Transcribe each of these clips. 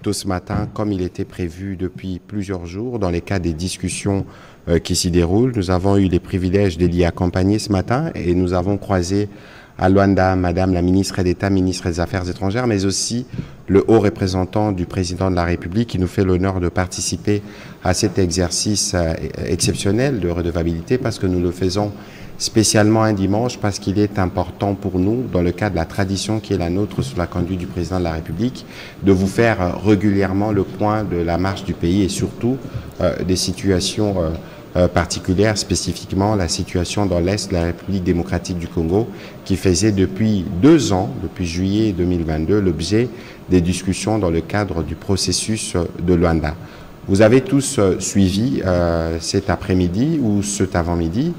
tôt ce matin, comme il était prévu depuis plusieurs jours, dans les cas des discussions qui s'y déroulent. Nous avons eu les privilèges de l'y accompagner ce matin et nous avons croisé à Luanda Madame la ministre d'État, ministre des Affaires étrangères, mais aussi le haut représentant du président de la République qui nous fait l'honneur de participer à cet exercice exceptionnel de redevabilité parce que nous le faisons spécialement un dimanche parce qu'il est important pour nous, dans le cadre de la tradition qui est la nôtre sous la conduite du président de la République, de vous faire régulièrement le point de la marche du pays et surtout des situations particulière, spécifiquement la situation dans l'Est de la République démocratique du Congo, qui faisait depuis 2 ans, depuis juillet 2022, l'objet des discussions dans le cadre du processus de Luanda. Vous avez tous suivi cet après-midi ou cet avant-midi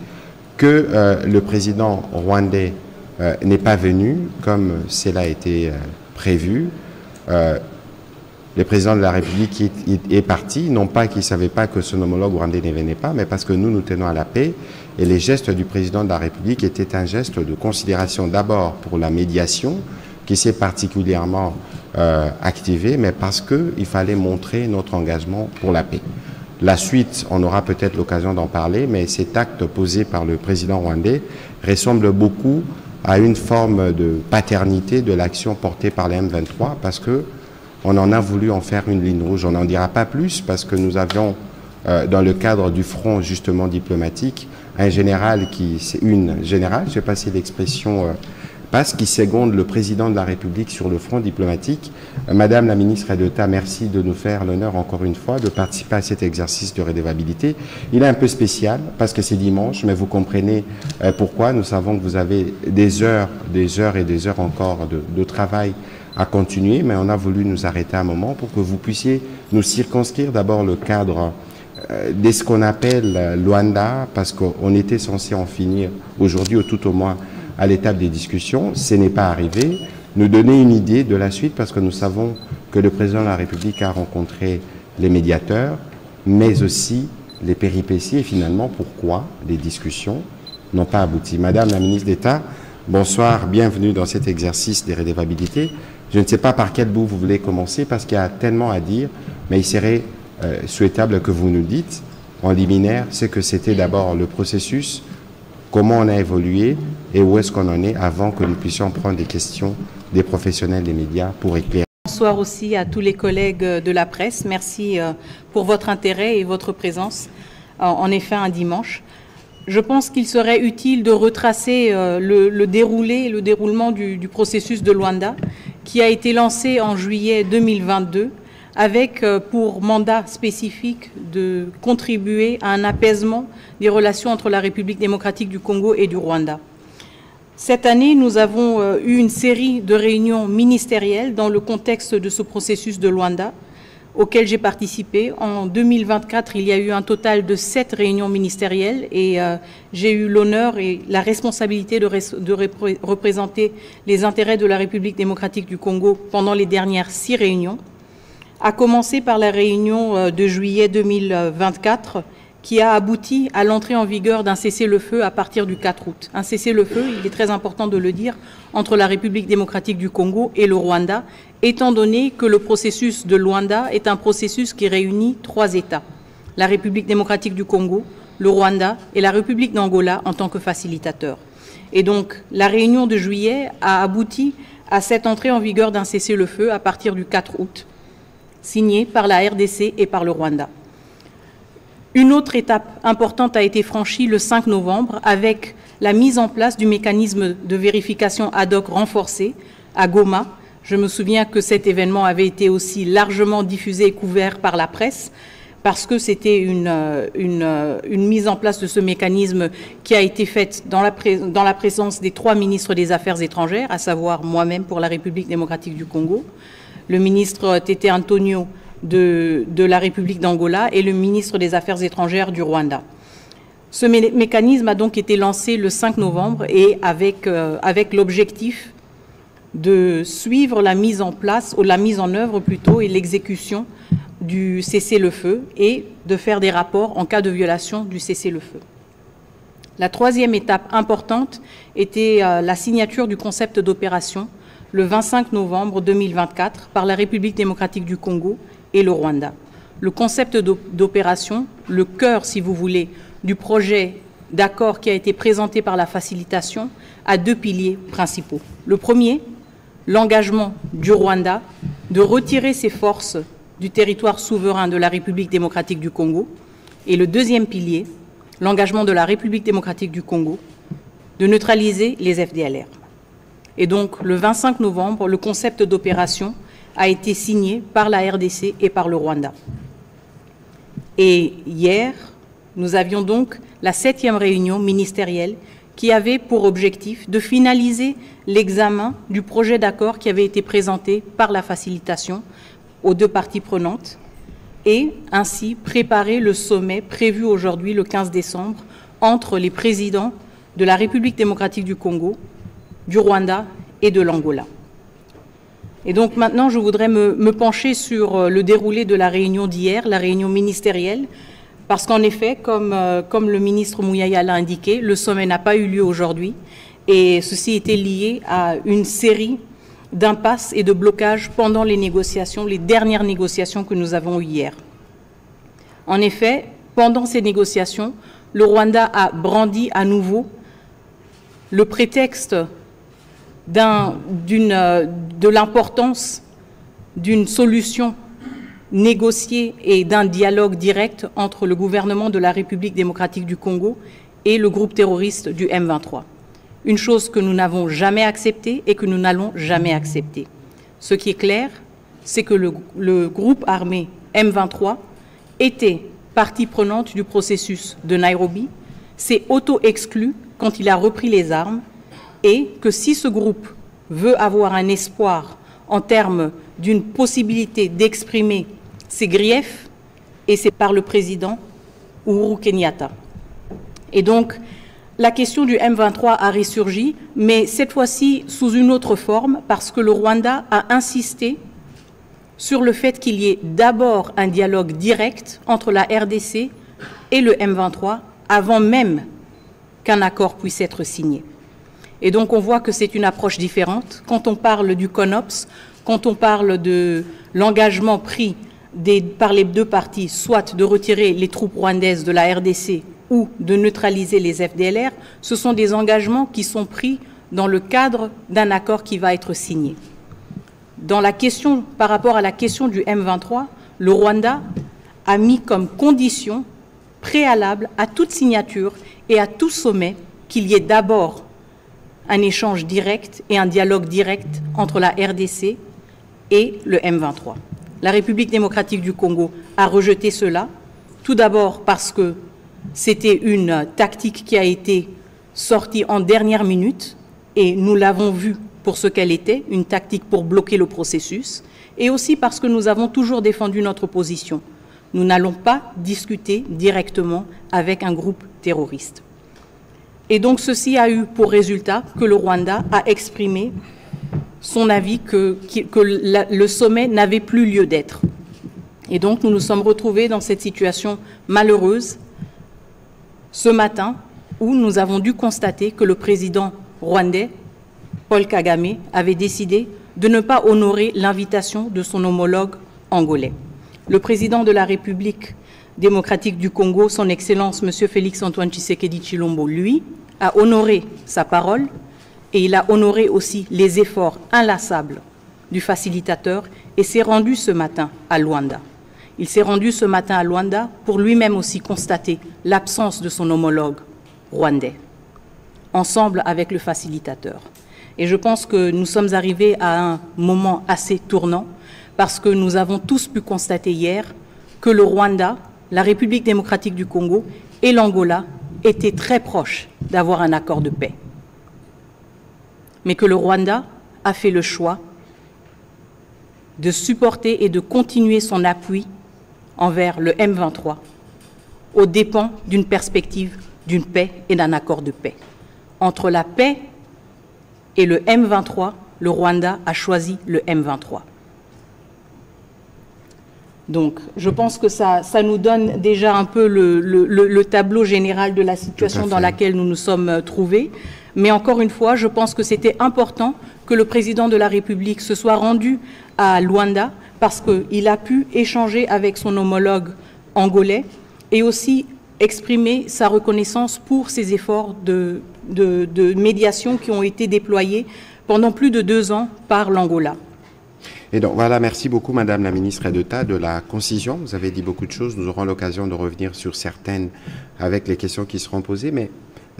que le président rwandais n'est pas venu comme cela a été prévu. Le président de la République est parti, non pas qu'il ne savait pas que son homologue rwandais ne venait pas, mais parce que nous tenons à la paix. Et les gestes du président de la République étaient un geste de considération d'abord pour la médiation, qui s'est particulièrement activée, mais parce qu'il fallait montrer notre engagement pour la paix. La suite, on aura peut-être l'occasion d'en parler, mais cet acte posé par le président rwandais ressemble beaucoup à une forme de paternité de l'action portée par les M23, parce que on en a voulu en faire une ligne rouge. On n'en dira pas plus parce que nous avions, dans le cadre du front justement diplomatique, un général une générale, je ne sais pas si l'expression passe, qui seconde le président de la République sur le front diplomatique. Madame la ministre d'État, merci de nous faire l'honneur encore une fois de participer à cet exercice de redevabilité. Il est un peu spécial parce que c'est dimanche, mais vous comprenez pourquoi. Nous savons que vous avez des heures et des heures encore de travail à continuer, mais on a voulu nous arrêter un moment pour que vous puissiez nous circonscrire d'abord le cadre de ce qu'on appelle Luanda, parce qu'on était censé en finir aujourd'hui, ou tout au moins à l'étape des discussions. Ce n'est pas arrivé. Nous donner une idée de la suite, parce que nous savons que le président de la République a rencontré les médiateurs, mais aussi les péripéties et finalement pourquoi les discussions n'ont pas abouti. Madame la ministre d'État, bonsoir, bienvenue dans cet exercice des redevabilités. Je ne sais pas par quel bout vous voulez commencer parce qu'il y a tellement à dire, mais il serait souhaitable que vous nous dites en liminaire ce que c'était d'abord le processus, comment on a évolué et où est-ce qu'on en est avant que nous puissions prendre des questions des professionnels des médias pour éclairer. Bonsoir aussi à tous les collègues de la presse. Merci pour votre intérêt et votre présence. En effet, un dimanche. Je pense qu'il serait utile de retracer le déroulement du processus de Luanda, qui a été lancé en juillet 2022, avec pour mandat spécifique de contribuer à un apaisement des relations entre la République démocratique du Congo et du Rwanda. Cette année, nous avons eu une série de réunions ministérielles dans le contexte de ce processus de Luanda, auquel j'ai participé. En 2024, il y a eu un total de 7 réunions ministérielles et j'ai eu l'honneur et la responsabilité de représenter les intérêts de la République démocratique du Congo pendant les dernières 6 réunions, à commencer par la réunion de juillet 2024 qui a abouti à l'entrée en vigueur d'un cessez-le-feu à partir du 4 août. Un cessez-le-feu, il est très important de le dire, entre la République démocratique du Congo et le Rwanda, étant donné que le processus de Luanda est un processus qui réunit 3 États, la République démocratique du Congo, le Rwanda et la République d'Angola en tant que facilitateur. Et donc, la réunion de juillet a abouti à cette entrée en vigueur d'un cessez-le-feu à partir du 4 août, signé par la RDC et par le Rwanda. Une autre étape importante a été franchie le 5 novembre avec la mise en place du mécanisme de vérification ad hoc renforcé à Goma. Je me souviens que cet événement avait été aussi largement diffusé et couvert par la presse parce que c'était une mise en place de ce mécanisme qui a été faite dans la présence des 3 ministres des Affaires étrangères, à savoir moi-même pour la République démocratique du Congo, le ministre Tété Antonio de la République d'Angola et le ministre des Affaires étrangères du Rwanda. Ce mécanisme a donc été lancé le 5 novembre et avec l'objectif de suivre la mise en place, ou la mise en œuvre plutôt, et l'exécution du cessez-le-feu et de faire des rapports en cas de violation du cessez-le-feu. La 3e étape importante était la signature du concept d'opération le 25 novembre 2024 par la République démocratique du Congo et le Rwanda. Le concept d'opération, le cœur, si vous voulez, du projet d'accord qui a été présenté par la facilitation, a deux piliers principaux. Le premier, l'engagement du Rwanda de retirer ses forces du territoire souverain de la République démocratique du Congo. Et le deuxième pilier, l'engagement de la République démocratique du Congo de neutraliser les FDLR. Et donc, le 25 novembre, le concept d'opération a été signé par la RDC et par le Rwanda. Et hier, nous avions donc la 7e réunion ministérielle qui avait pour objectif de finaliser l'examen du projet d'accord qui avait été présenté par la facilitation aux deux parties prenantes et ainsi préparer le sommet prévu aujourd'hui, le 15 décembre, entre les présidents de la République démocratique du Congo, du Rwanda et de l'Angola. Et donc maintenant, je voudrais me pencher sur le déroulé de la réunion d'hier, la réunion ministérielle, parce qu'en effet, comme le ministre Mouyaya l'a indiqué, le sommet n'a pas eu lieu aujourd'hui et ceci était lié à une série d'impasses et de blocages pendant les négociations, les dernières négociations que nous avons eues hier. En effet, pendant ces négociations, le Rwanda a brandi à nouveau le prétexte de l'importance d'une solution négociée et d'un dialogue direct entre le gouvernement de la République démocratique du Congo et le groupe terroriste du M23. Une chose que nous n'avons jamais acceptée et que nous n'allons jamais accepter. Ce qui est clair, c'est que le groupe armé M23 était partie prenante du processus de Nairobi, s'est auto-exclu quand il a repris les armes et que si ce groupe veut avoir un espoir en termes d'une possibilité d'exprimer ses griefs, et c'est par le président Uhuru Kenyatta. Et donc, la question du M23 a ressurgi, mais cette fois-ci sous une autre forme, parce que le Rwanda a insisté sur le fait qu'il y ait d'abord un dialogue direct entre la RDC et le M23 avant même qu'un accord puisse être signé. Et donc on voit que c'est une approche différente. Quand on parle du CONOPS, quand on parle de l'engagement pris par les deux parties, soit de retirer les troupes rwandaises de la RDC ou de neutraliser les FDLR, ce sont des engagements qui sont pris dans le cadre d'un accord qui va être signé. Par rapport à la question du M23, le Rwanda a mis comme condition préalable à toute signature et à tout sommet qu'il y ait d'abord un échange direct et un dialogue direct entre la RDC et le M23. La République démocratique du Congo a rejeté cela, tout d'abord parce que c'était une tactique qui a été sortie en dernière minute et nous l'avons vu pour ce qu'elle était, une tactique pour bloquer le processus, et aussi parce que nous avons toujours défendu notre position. Nous n'allons pas discuter directement avec un groupe terroriste. Et donc ceci a eu pour résultat que le Rwanda a exprimé son avis que le sommet n'avait plus lieu d'être. Et donc nous nous sommes retrouvés dans cette situation malheureuse ce matin où nous avons dû constater que le président rwandais, Paul Kagame, avait décidé de ne pas honorer l'invitation de son homologue angolais. Le président de la République démocratique du Congo, son Excellence M. Félix-Antoine Tshisekedi Tshilombo, lui, a honoré sa parole et il a honoré aussi les efforts inlassables du facilitateur et s'est rendu ce matin à Luanda. Il s'est rendu ce matin à Luanda pour lui-même aussi constater l'absence de son homologue rwandais, ensemble avec le facilitateur. Et je pense que nous sommes arrivés à un moment assez tournant parce que nous avons tous pu constater hier que le Rwanda, la République démocratique du Congo et l'Angola étaient très proches d'avoir un accord de paix. Mais que le Rwanda a fait le choix de supporter et de continuer son appui envers le M23 aux dépens d'une perspective d'une paix et d'un accord de paix. Entre la paix et le M23, le Rwanda a choisi le M23. Donc, je pense que ça nous donne déjà un peu le tableau général de la situation dans laquelle nous nous sommes trouvés. Mais encore une fois, je pense que c'était important que le président de la République se soit rendu à Luanda parce qu'il a pu échanger avec son homologue angolais et aussi exprimer sa reconnaissance pour ses efforts de médiation qui ont été déployés pendant plus de 2 ans par l'Angola. Et donc voilà, merci beaucoup Madame la ministre d'État de la concision. Vous avez dit beaucoup de choses, nous aurons l'occasion de revenir sur certaines avec les questions qui seront posées, mais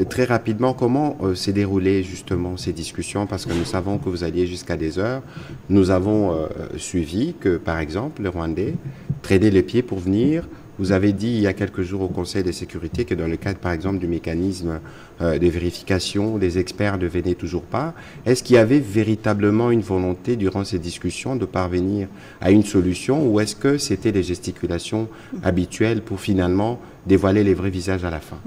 très rapidement, comment s'est déroulé justement ces discussions? Parce que nous savons que vous alliez jusqu'à des heures. Nous avons suivi que, par exemple, le Rwandais traînait les pieds pour venir. Vous avez dit il y a quelques jours au Conseil de sécurité que dans le cadre, par exemple, du mécanisme de vérification, les experts ne venaient toujours pas. Est-ce qu'il y avait véritablement une volonté durant ces discussions de parvenir à une solution ou est-ce que c'était des gesticulations habituelles pour finalement dévoiler les vrais visages à la fin?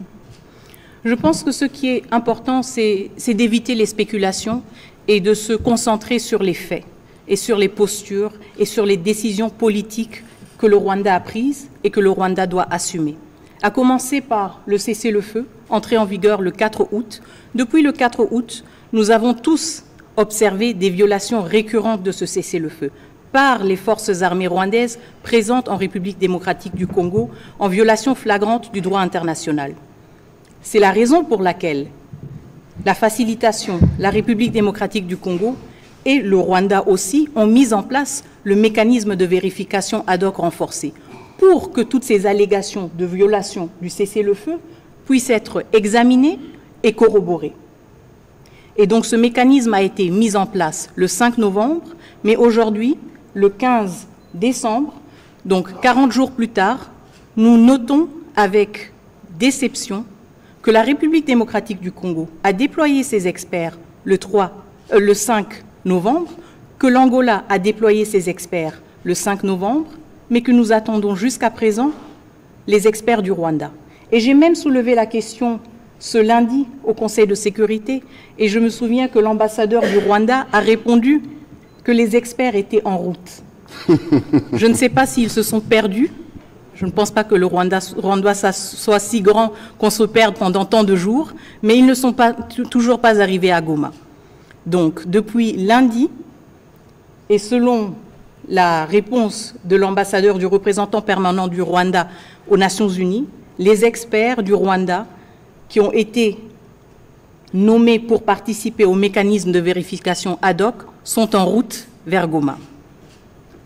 Je pense que ce qui est important, c'est d'éviter les spéculations et de se concentrer sur les faits et sur les postures et sur les décisions politiques que le Rwanda a prises et que le Rwanda doit assumer. À commencer par le cessez-le-feu, entré en vigueur le 4 août. Depuis le 4 août, nous avons tous observé des violations récurrentes de ce cessez-le-feu par les forces armées rwandaises présentes en République démocratique du Congo en violation flagrante du droit international. C'est la raison pour laquelle la facilitation, la République démocratique du Congo et le Rwanda aussi ont mis en place le mécanisme de vérification ad hoc renforcé pour que toutes ces allégations de violation du cessez-le-feu puissent être examinées et corroborées. Et donc ce mécanisme a été mis en place le 5 novembre, mais aujourd'hui, le 15 décembre, donc 40 jours plus tard, nous notons avec déception que la République démocratique du Congo a déployé ses experts le 5 novembre, que l'Angola a déployé ses experts le 5 novembre, mais que nous attendons jusqu'à présent les experts du Rwanda. Et j'ai même soulevé la question ce lundi au Conseil de sécurité, et je me souviens que l'ambassadeur du Rwanda a répondu que les experts étaient en route. Je ne sais pas s'ils se sont perdus. Je ne pense pas que le Rwanda soit si grand qu'on se perde pendant tant de jours, mais ils ne sont toujours pas arrivés à Goma. Donc, depuis lundi, et selon la réponse de l'ambassadeur du représentant permanent du Rwanda aux Nations Unies, les experts du Rwanda qui ont été nommés pour participer au mécanisme de vérification ad hoc sont en route vers Goma.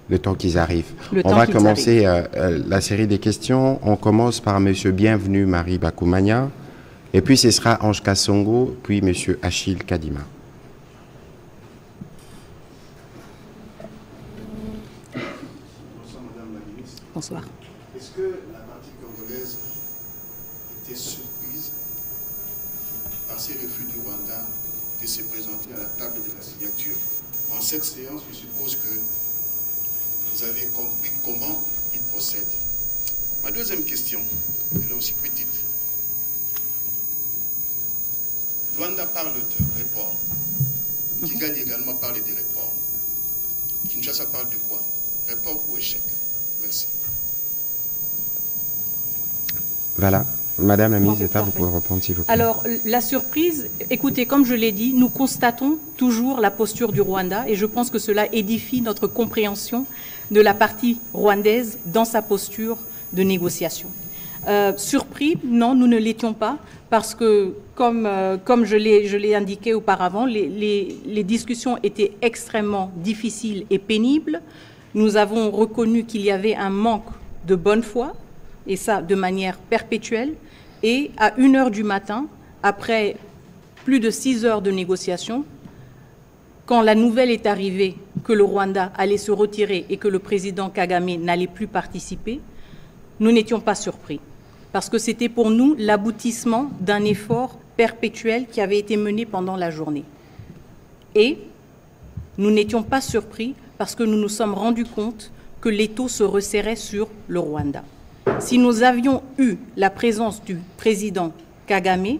Le temps qu'ils arrivent. On va commencer la série des questions. On commence par M. Bienvenu Marie Bakoumania, et puis ce sera Ange Kassongo, puis M. Achille Kadima. Bonsoir Madame la Ministre. Bonsoir. Est-ce que la partie congolaise était surprise par ces refus du Rwanda de se présenter à la table de la signature? En cette séance, je suppose que vous avez compris comment il procède. Ma deuxième question, elle est aussi petite. Luanda parle de report. Kigali également parle de report. Kinshasa parle de quoi? Report ou échec? Merci. Voilà. Madame la ministre d'État, vous pouvez répondre s'il vous plaît. Alors, la surprise, écoutez, comme je l'ai dit, nous constatons toujours la posture du Rwanda et je pense que cela édifie notre compréhension de la partie rwandaise dans sa posture de négociation. Surpris, non, nous ne l'étions pas parce que, comme je l'ai indiqué auparavant, les discussions étaient extrêmement difficiles et pénibles. Nous avons reconnu qu'il y avait un manque de bonne foi, et ça de manière perpétuelle. Et à 1h du matin, après plus de 6 heures de négociation, quand la nouvelle est arrivée que le Rwanda allait se retirer et que le président Kagame n'allait plus participer, nous n'étions pas surpris. Parce que c'était pour nous l'aboutissement d'un effort perpétuel qui avait été mené pendant la journée. Et nous n'étions pas surpris parce que nous nous sommes rendus compte que l'étau se resserrait sur le Rwanda. Si nous avions eu la présence du président Kagame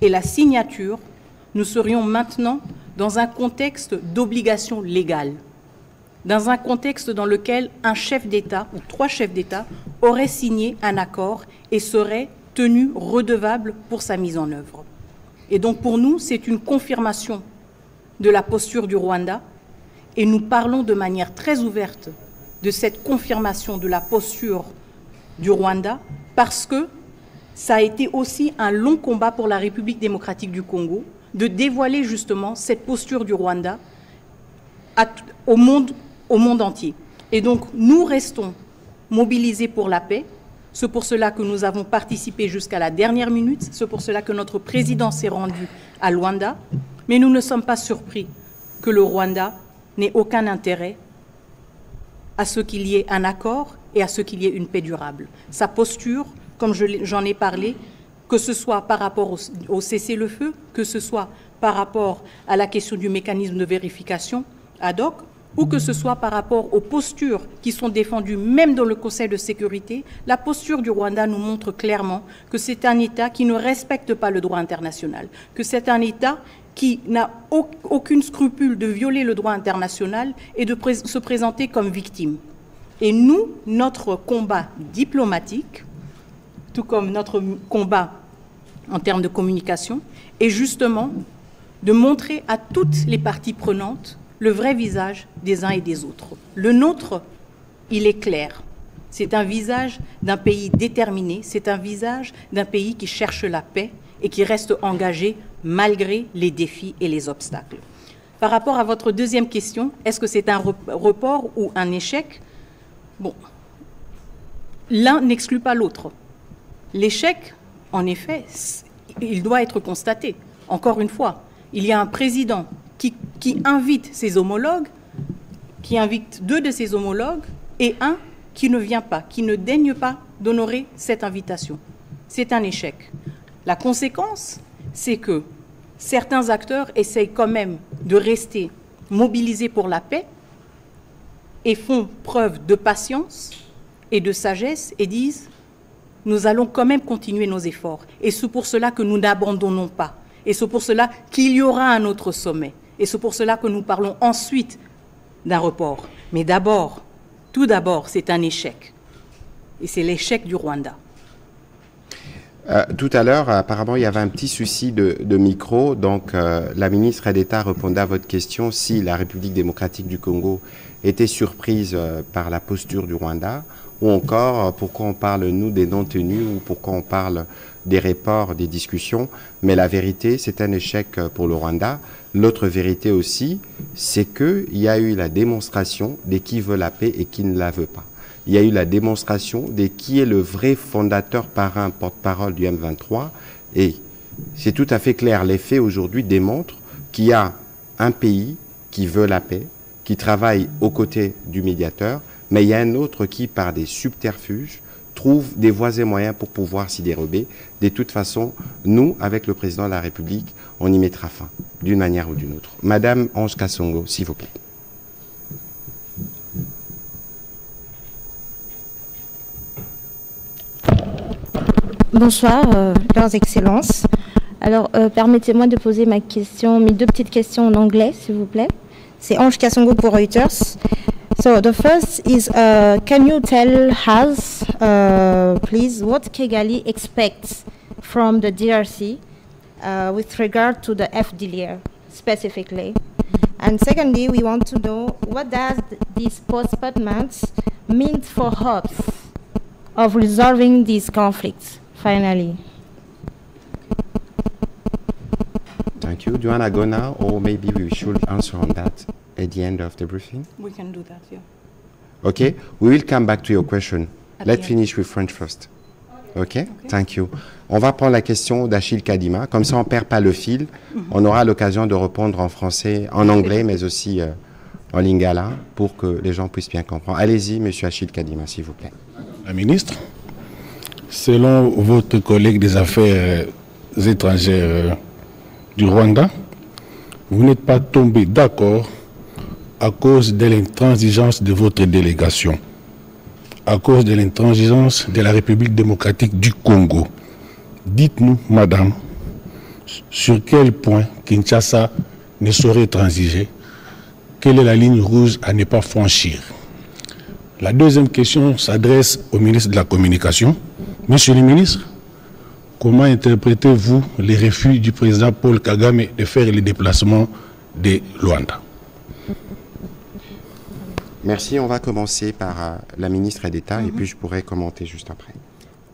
et la signature, nous serions maintenant dans un contexte d'obligation légale, dans un contexte dans lequel un chef d'État ou 3 chefs d'État auraient signé un accord et seraient tenus redevables pour sa mise en œuvre. Et donc pour nous, c'est une confirmation de la posture du Rwanda et nous parlons de manière très ouverte de cette confirmation de la posture du Rwanda parce que ça a été aussi un long combat pour la République démocratique du Congo de dévoiler justement cette posture du Rwanda au monde entier. Et donc nous restons mobilisés pour la paix. C'est pour cela que nous avons participé jusqu'à la dernière minute. C'est pour cela que notre président s'est rendu à Luanda. Mais nous ne sommes pas surpris que le Rwanda n'ait aucun intérêt à ce qu'il y ait un accord et à ce qu'il y ait une paix durable. Sa posture, comme j'en ai parlé, que ce soit par rapport au cessez-le-feu, que ce soit par rapport à la question du mécanisme de vérification ad hoc, ou que ce soit par rapport aux postures qui sont défendues même dans le Conseil de sécurité, la posture du Rwanda nous montre clairement que c'est un État qui ne respecte pas le droit international, que c'est un État qui n'a aucun scrupule de violer le droit international et de se présenter comme victime. Et nous, notre combat diplomatique, tout comme notre combat en termes de communication, est justement de montrer à toutes les parties prenantes le vrai visage des uns et des autres. Le nôtre, il est clair. C'est un visage d'un pays déterminé, c'est un visage d'un pays qui cherche la paix et qui reste engagé malgré les défis et les obstacles. Par rapport à votre deuxième question, est-ce que c'est un report ou un échec? Bon, l'un n'exclut pas l'autre. L'échec, en effet, il doit être constaté. Encore une fois, il y a un président qui invite ses homologues, qui invite 2 de ses homologues, et un qui ne vient pas, qui ne daigne pas d'honorer cette invitation. C'est un échec. La conséquence, c'est que certains acteurs essayent quand même de rester mobilisés pour la paix et font preuve de patience et de sagesse et disent « nous allons quand même continuer nos efforts ». Et c'est pour cela que nous n'abandonnons pas. Et c'est pour cela qu'il y aura un autre sommet. Et c'est pour cela que nous parlons ensuite d'un report. Mais d'abord, tout d'abord, c'est un échec. Et c'est l'échec du Rwanda. Tout à l'heure, apparemment, il y avait un petit souci de micro. Donc, la ministre d'État répondait à votre question si la République démocratique du Congo était surprise par la posture du Rwanda, ou encore pourquoi on parle, nous, des non-tenus, ou pourquoi on parle des reports, des discussions. Mais la vérité, c'est un échec pour le Rwanda. L'autre vérité aussi, c'est qu'il y a eu la démonstration de qui veut la paix et qui ne la veut pas. Il y a eu la démonstration de qui est le vrai fondateur, parrain, porte-parole du M23. Et c'est tout à fait clair. Les faits aujourd'hui démontrent qu'il y a un pays qui veut la paix, qui travaille aux côtés du médiateur, mais il y a un autre qui, par des subterfuges, trouve des voies et moyens pour pouvoir s'y dérober. De toute façon, nous, avec le président de la République, on y mettra fin, d'une manière ou d'une autre. Madame Ange Kasongo, s'il vous plaît. Bonsoir, leurs excellences. Alors, permettez-moi de poser mes 2 petites questions en anglais, s'il vous plaît. C'est Ange Kasongo pour Reuters. So the first is, can you tell us, please, what Kigali expects from the DRC with regard to the FDLR specifically? And secondly, we want to know what does this postponement mean for hopes of resolving these conflicts, finally? Thank you. Do you want to go now, or maybe we should answer on that at the end of the briefing? We can do that, yeah. Okay, we will come back to your question. Let's finish with French first. Okay? Thank you. On va prendre la question d'Achille Kadima. Comme ça, on ne perd pas le fil. On aura l'occasion de répondre en français, en anglais, mais aussi en lingala, pour que les gens puissent bien comprendre. Allez-y, monsieur Achille Kadima, s'il vous plaît. La ministre, selon votre collègue des Affaires étrangères du Rwanda, vous n'êtes pas tombé d'accord à cause de l'intransigeance de votre délégation, à cause de l'intransigeance de la République démocratique du Congo. Dites-nous, madame, sur quel point Kinshasa ne saurait transiger, quelle est la ligne rouge à ne pas franchir? La deuxième question s'adresse au ministre de la Communication. Monsieur le ministre, comment interprétez-vous les refus du président Paul Kagame de faire les déplacements de Luanda? Merci. On va commencer par la ministre d'État et puis je pourrai commenter juste après.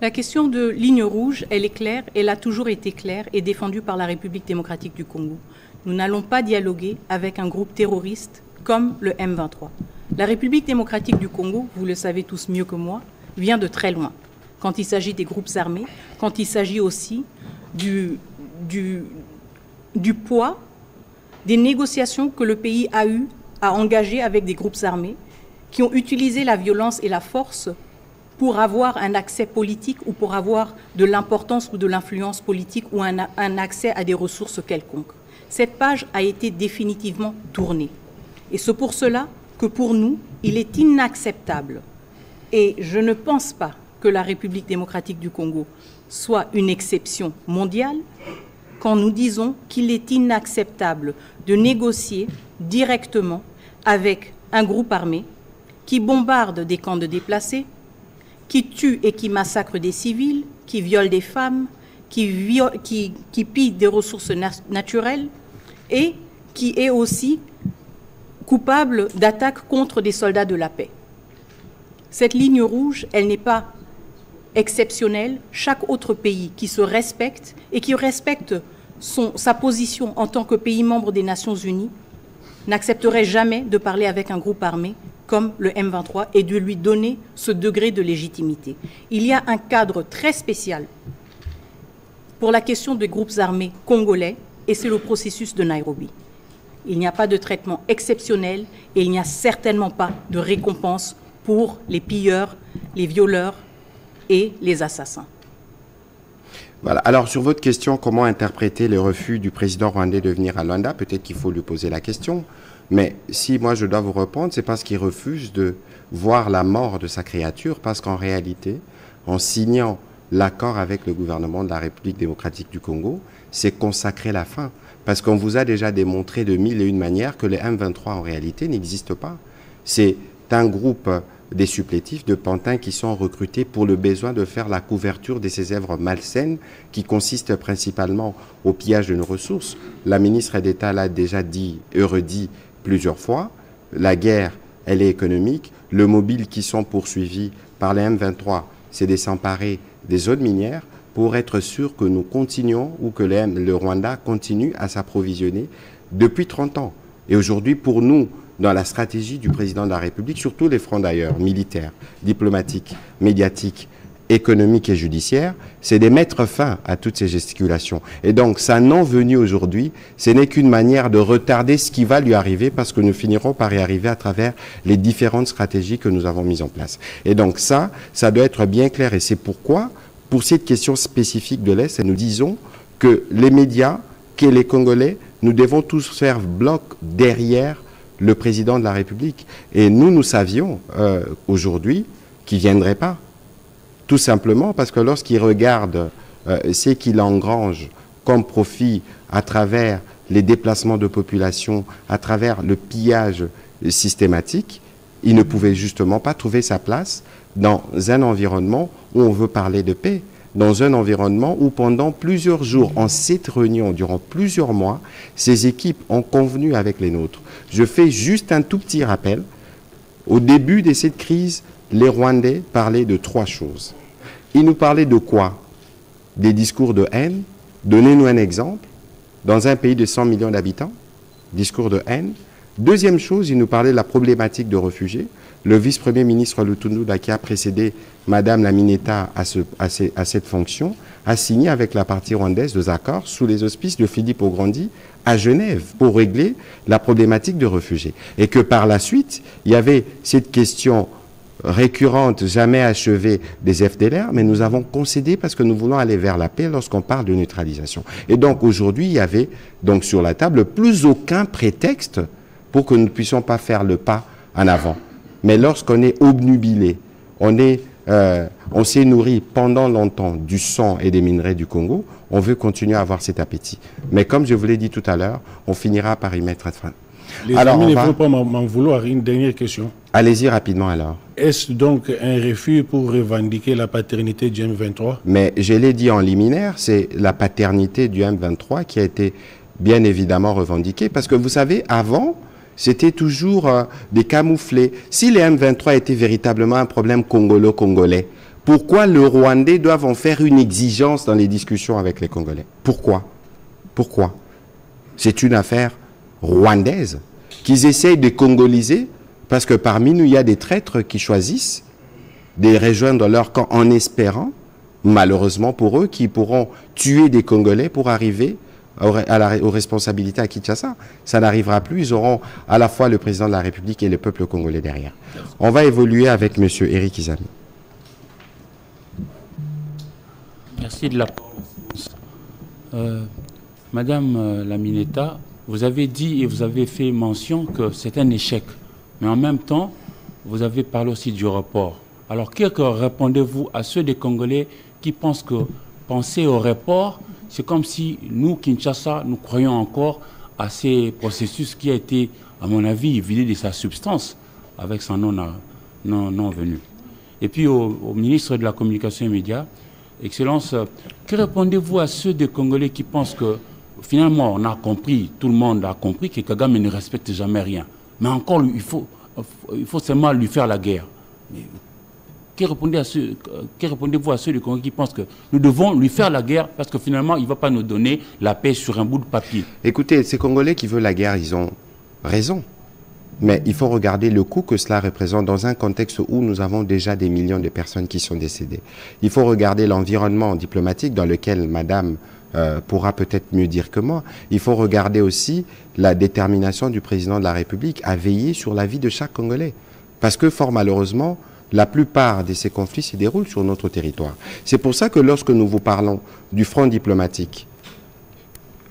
La question de ligne rouge, elle est claire, elle a toujours été claire et défendue par la République démocratique du Congo. Nous n'allons pas dialoguer avec un groupe terroriste comme le M23. La République démocratique du Congo, vous le savez tous mieux que moi, vient de très loin. Quand il s'agit des groupes armés, quand il s'agit aussi du poids des négociations que le pays a eu à engager avec des groupes armés qui ont utilisé la violence et la force pour avoir un accès politique ou pour avoir de l'importance ou de l'influence politique ou un accès à des ressources quelconques. Cette page a été définitivement tournée. Et c'est pour cela que pour nous, il est inacceptable. Et je ne pense pas que la République démocratique du Congo soit une exception mondiale quand nous disons qu'il est inacceptable de négocier directement avec un groupe armé qui bombarde des camps de déplacés, qui tue et qui massacre des civils, qui viole des femmes, qui pille des ressources naturelles et qui est aussi coupable d'attaques contre des soldats de la paix. Cette ligne rouge, elle n'est pas exceptionnelle. Chaque autre pays qui se respecte et qui respecte sa position en tant que pays membre des Nations Unies n'accepterait jamais de parler avec un groupe armé comme le M23 et de lui donner ce degré de légitimité. Il y a un cadre très spécial pour la question des groupes armés congolais et c'est le processus de Nairobi. Il n'y a pas de traitement exceptionnel et il n'y a certainement pas de récompense pour les pilleurs, les violeurs et les assassins. Voilà. Alors, sur votre question, comment interpréter le refus du président rwandais de venir à Luanda? Peut-être qu'il faut lui poser la question. Mais si moi je dois vous répondre, c'est parce qu'il refuse de voir la mort de sa créature, parce qu'en réalité, en signant l'accord avec le gouvernement de la République démocratique du Congo, c'est consacrer la fin. Parce qu'on vous a déjà démontré de mille et une manières que les M23 en réalité n'existent pas. C'est un groupe des supplétifs de pantins qui sont recrutés pour le besoin de faire la couverture de ces œuvres malsaines qui consistent principalement au pillage de nos ressources. La ministre d'État l'a déjà dit et redit plusieurs fois. La guerre, elle est économique. Le mobile qui sont poursuivis par les M23, c'est de s'emparer des zones minières pour être sûr que nous continuons ou que le Rwanda continue à s'approvisionner depuis 30 ans. Et aujourd'hui, pour nous, dans la stratégie du président de la République, sur tous les fronts d'ailleurs, militaires, diplomatiques, médiatiques, économiques et judiciaires, c'est de mettre fin à toutes ces gesticulations. Et donc, sa non-venue aujourd'hui, ce n'est qu'une manière de retarder ce qui va lui arriver parce que nous finirons par y arriver à travers les différentes stratégies que nous avons mises en place. Et donc ça doit être bien clair. Et c'est pourquoi, pour cette question spécifique de l'Est, nous disons que les médias, que les Congolais, nous devons tous faire bloc derrière le président de la République. Et nous savions aujourd'hui qu'il ne viendrait pas. Tout simplement parce que lorsqu'il regarde ce qu'il engrange comme profit à travers les déplacements de population, à travers le pillage systématique, il ne pouvait justement pas trouver sa place dans un environnement où on veut parler de paix, dans un environnement où pendant plusieurs jours, en cette réunion, durant plusieurs mois, ces équipes ont convenu avec les nôtres. Je fais juste un tout petit rappel. Au début de cette crise, les Rwandais parlaient de 3 choses. Ils nous parlaient de quoi? Des discours de haine. Donnez-nous un exemple. Dans un pays de 100 millions d'habitants, discours de haine. Deuxième chose, ils nous parlaient de la problématique de réfugiés. Le vice-premier ministre Lutunduda, qui a précédé Madame la Mineta à cette fonction, a signé avec la partie rwandaise des accords sous les auspices de Philippe Augrandi à Genève pour régler la problématique de réfugiés. Et que par la suite, il y avait cette question récurrente, jamais achevée des FDLR, mais nous avons concédé parce que nous voulons aller vers la paix lorsqu'on parle de neutralisation. Et donc aujourd'hui, il y avait donc sur la table plus aucun prétexte pour que nous ne puissions pas faire le pas en avant. Mais lorsqu'on est obnubilé, on s'est nourri pendant longtemps du sang et des minerais du Congo, on veut continuer à avoir cet appétit. Mais comme je vous l'ai dit tout à l'heure, on finira par y mettre fin. Les amis ne vont pas m'en vouloir. Une dernière question. Allez-y rapidement alors. est-ce donc un refus pour revendiquer la paternité du M23? Mais je l'ai dit en liminaire, c'est la paternité du M23 qui a été bien évidemment revendiquée. Parce que vous savez, avant, c'était toujours des camouflés. Si les M23 étaient véritablement un problème congolo-congolais, pourquoi les Rwandais doivent en faire une exigence dans les discussions avec les Congolais? Pourquoi? Pourquoi? C'est une affaire rwandaise qu'ils essayent de congoliser parce que parmi nous, il y a des traîtres qui choisissent de rejoindre leur camp en espérant, malheureusement pour eux, qu'ils pourront tuer des Congolais pour arriver aux responsabilités à Kinshasa. Ça n'arrivera plus. Ils auront à la fois le président de la République et le peuple congolais derrière. On va évoluer avec M. Éric Izami. Merci de la Madame la Mineta, vous avez dit et vous avez fait mention que c'est un échec. Mais en même temps, vous avez parlé aussi du report. Alors, que répondez-vous à ceux des Congolais qui pensent que penser au report, c'est comme si nous, Kinshasa, nous croyons encore à ces processus qui a été, à mon avis, vidé de sa substance avec son non venu. Et puis au ministre de la Communication et Médias, Excellence, que répondez-vous à ceux des Congolais qui pensent que finalement on a compris, tout le monde a compris que Kagame ne respecte jamais rien. Mais encore, il faut seulement lui faire la guerre. Mais, que répondez-vous à ceux des Congolais qui pensent que nous devons lui faire la guerre parce que finalement il ne va pas nous donner la paix sur un bout de papier? Écoutez, ces Congolais qui veulent la guerre, ils ont raison. Mais il faut regarder le coût que cela représente dans un contexte où nous avons déjà des millions de personnes qui sont décédées. Il faut regarder l'environnement diplomatique dans lequel Madame pourra peut-être mieux dire que moi. Il faut regarder aussi la détermination du président de la République à veiller sur la vie de chaque Congolais. Parce que fort malheureusement, la plupart de ces conflits se déroulent sur notre territoire. C'est pour ça que lorsque nous vous parlons du front diplomatique,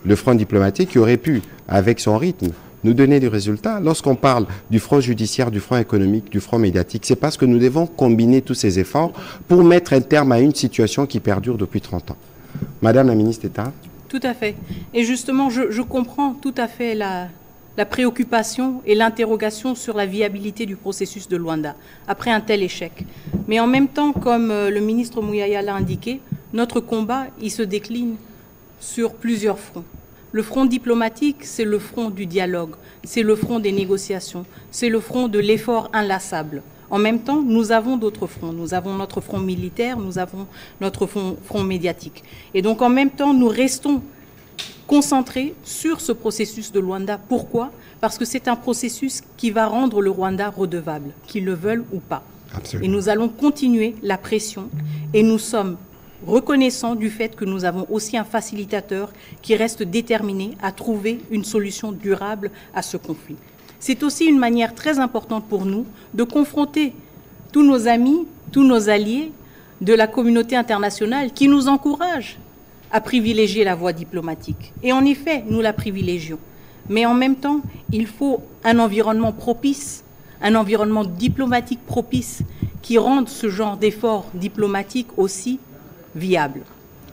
le front diplomatique qui aurait pu, avec son rythme, nous donner des résultats. Lorsqu'on parle du front judiciaire, du front économique, du front médiatique, c'est parce que nous devons combiner tous ces efforts pour mettre un terme à une situation qui perdure depuis 30 ans. Madame la ministre d'État. Tout à fait. Et justement, je comprends tout à fait la préoccupation et l'interrogation sur la viabilité du processus de Luanda après un tel échec. Mais en même temps, comme le ministre Mouyaya l'a indiqué, notre combat, il se décline sur plusieurs fronts. Le front diplomatique, c'est le front du dialogue, c'est le front des négociations, c'est le front de l'effort inlassable. En même temps, nous avons d'autres fronts. Nous avons notre front militaire, nous avons notre front médiatique. Et donc, en même temps, nous restons concentrés sur ce processus de Luanda. Pourquoi? Parce que c'est un processus qui va rendre le Rwanda redevable, qu'ils le veulent ou pas. Absolument. Et nous allons continuer la pression et nous sommes reconnaissant du fait que nous avons aussi un facilitateur qui reste déterminé à trouver une solution durable à ce conflit. C'est aussi une manière très importante pour nous de confronter tous nos amis, tous nos alliés de la communauté internationale qui nous encouragent à privilégier la voie diplomatique. Et en effet, nous la privilégions. Mais en même temps, il faut un environnement propice, un environnement diplomatique propice qui rende ce genre d'efforts diplomatiques aussi viable.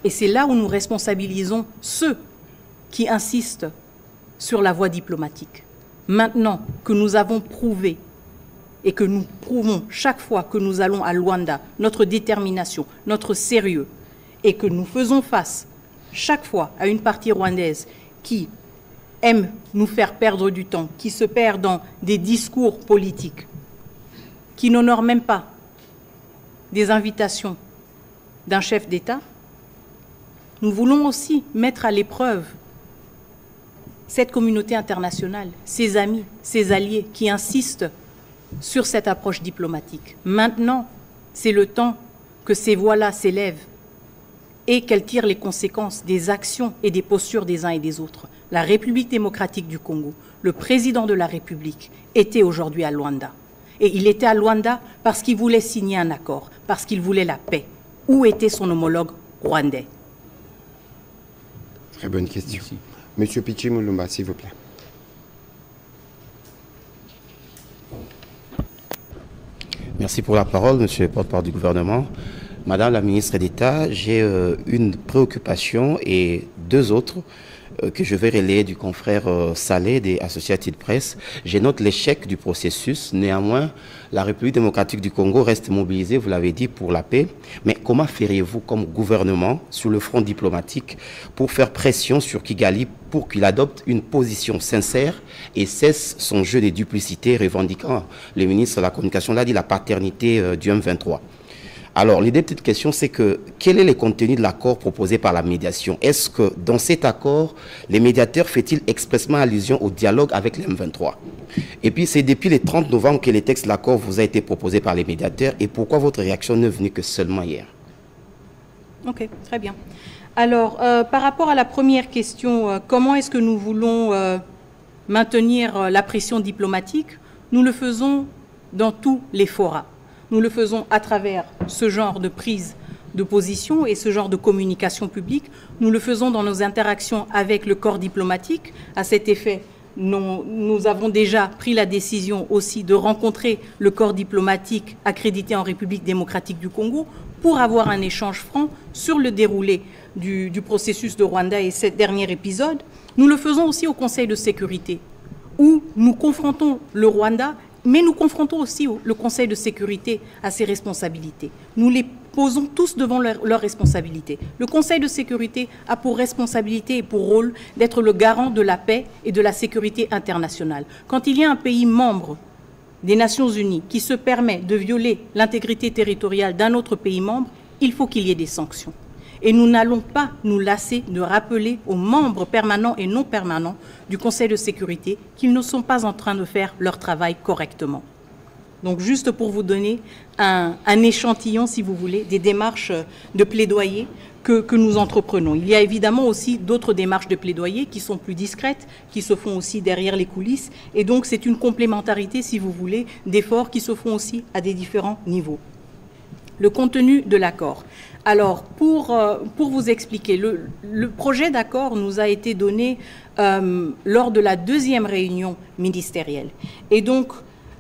Et c'est là où nous responsabilisons ceux qui insistent sur la voie diplomatique. Maintenant que nous avons prouvé et que nous prouvons chaque fois que nous allons à Luanda notre détermination, notre sérieux, et que nous faisons face chaque fois à une partie rwandaise qui aime nous faire perdre du temps, qui se perd dans des discours politiques, qui n'honore même pas des invitations d'un chef d'État, nous voulons aussi mettre à l'épreuve cette communauté internationale, ses amis, ses alliés qui insistent sur cette approche diplomatique. Maintenant, c'est le temps que ces voix-là s'élèvent et qu'elles tirent les conséquences des actions et des postures des uns et des autres. La République démocratique du Congo, le président de la République, était aujourd'hui à Luanda. Et il était à Luanda parce qu'il voulait signer un accord, parce qu'il voulait la paix. Où était son homologue rwandais? Très bonne question. Merci. Monsieur Pichi Moulumba, s'il vous plaît. Merci pour la parole, monsieur le porte-parole du gouvernement. Madame la ministre d'État, j'ai une préoccupation et deux autres. que je vais relayer du confrère Saleh des Associated Press. Je note l'échec du processus. Néanmoins, la République démocratique du Congo reste mobilisée, vous l'avez dit, pour la paix. Mais comment feriez-vous comme gouvernement sur le front diplomatique pour faire pression sur Kigali pour qu'il adopte une position sincère et cesse son jeu de duplicité revendiquant, le ministre de la Communication l'a dit, la paternité du M23? Alors, l'idée de cette question, c'est que quel est le contenu de l'accord proposé par la médiation? Est-ce que dans cet accord, les médiateurs fait-il expressément allusion au dialogue avec le M23? Et puis, c'est depuis le 30 novembre que le texte de l'accord vous a été proposé par les médiateurs. Et pourquoi votre réaction n'est venue que seulement hier? Ok, très bien. Alors, par rapport à la première question, comment est-ce que nous voulons maintenir la pression diplomatique? Nous le faisons dans tous les forats. Nous le faisons à travers ce genre de prise de position et ce genre de communication publique. Nous le faisons dans nos interactions avec le corps diplomatique. À cet effet, nous avons déjà pris la décision aussi de rencontrer le corps diplomatique accrédité en République démocratique du Congo pour avoir un échange franc sur le déroulé du processus de Rwanda et cet dernier épisode. Nous le faisons aussi au Conseil de sécurité, où nous confrontons le Rwanda, mais nous confrontons aussi le Conseil de sécurité à ses responsabilités. Nous les posons tous devant leurs responsabilités. Le Conseil de sécurité a pour responsabilité et pour rôle d'être le garant de la paix et de la sécurité internationale. Quand il y a un pays membre des Nations Unies qui se permet de violer l'intégrité territoriale d'un autre pays membre, il faut qu'il y ait des sanctions. Et nous n'allons pas nous lasser de rappeler aux membres permanents et non permanents du Conseil de sécurité qu'ils ne sont pas en train de faire leur travail correctement. Donc juste pour vous donner un échantillon, si vous voulez, des démarches de plaidoyer que nous entreprenons. Il y a évidemment aussi d'autres démarches de plaidoyer qui sont plus discrètes, qui se font aussi derrière les coulisses. Et donc c'est une complémentarité, si vous voulez, d'efforts qui se font aussi à des différents niveaux. Le contenu de l'accord. Alors, pour vous expliquer, le projet d'accord nous a été donné lors de la deuxième réunion ministérielle. Et donc,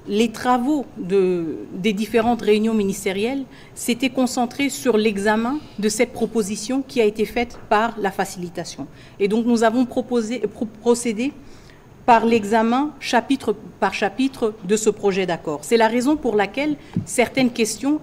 les travaux des différentes réunions ministérielles s'étaient concentrés sur l'examen de cette proposition qui a été faite par la facilitation. Et donc, nous avons procédé par l'examen chapitre par chapitre de ce projet d'accord. C'est la raison pour laquelle certaines questions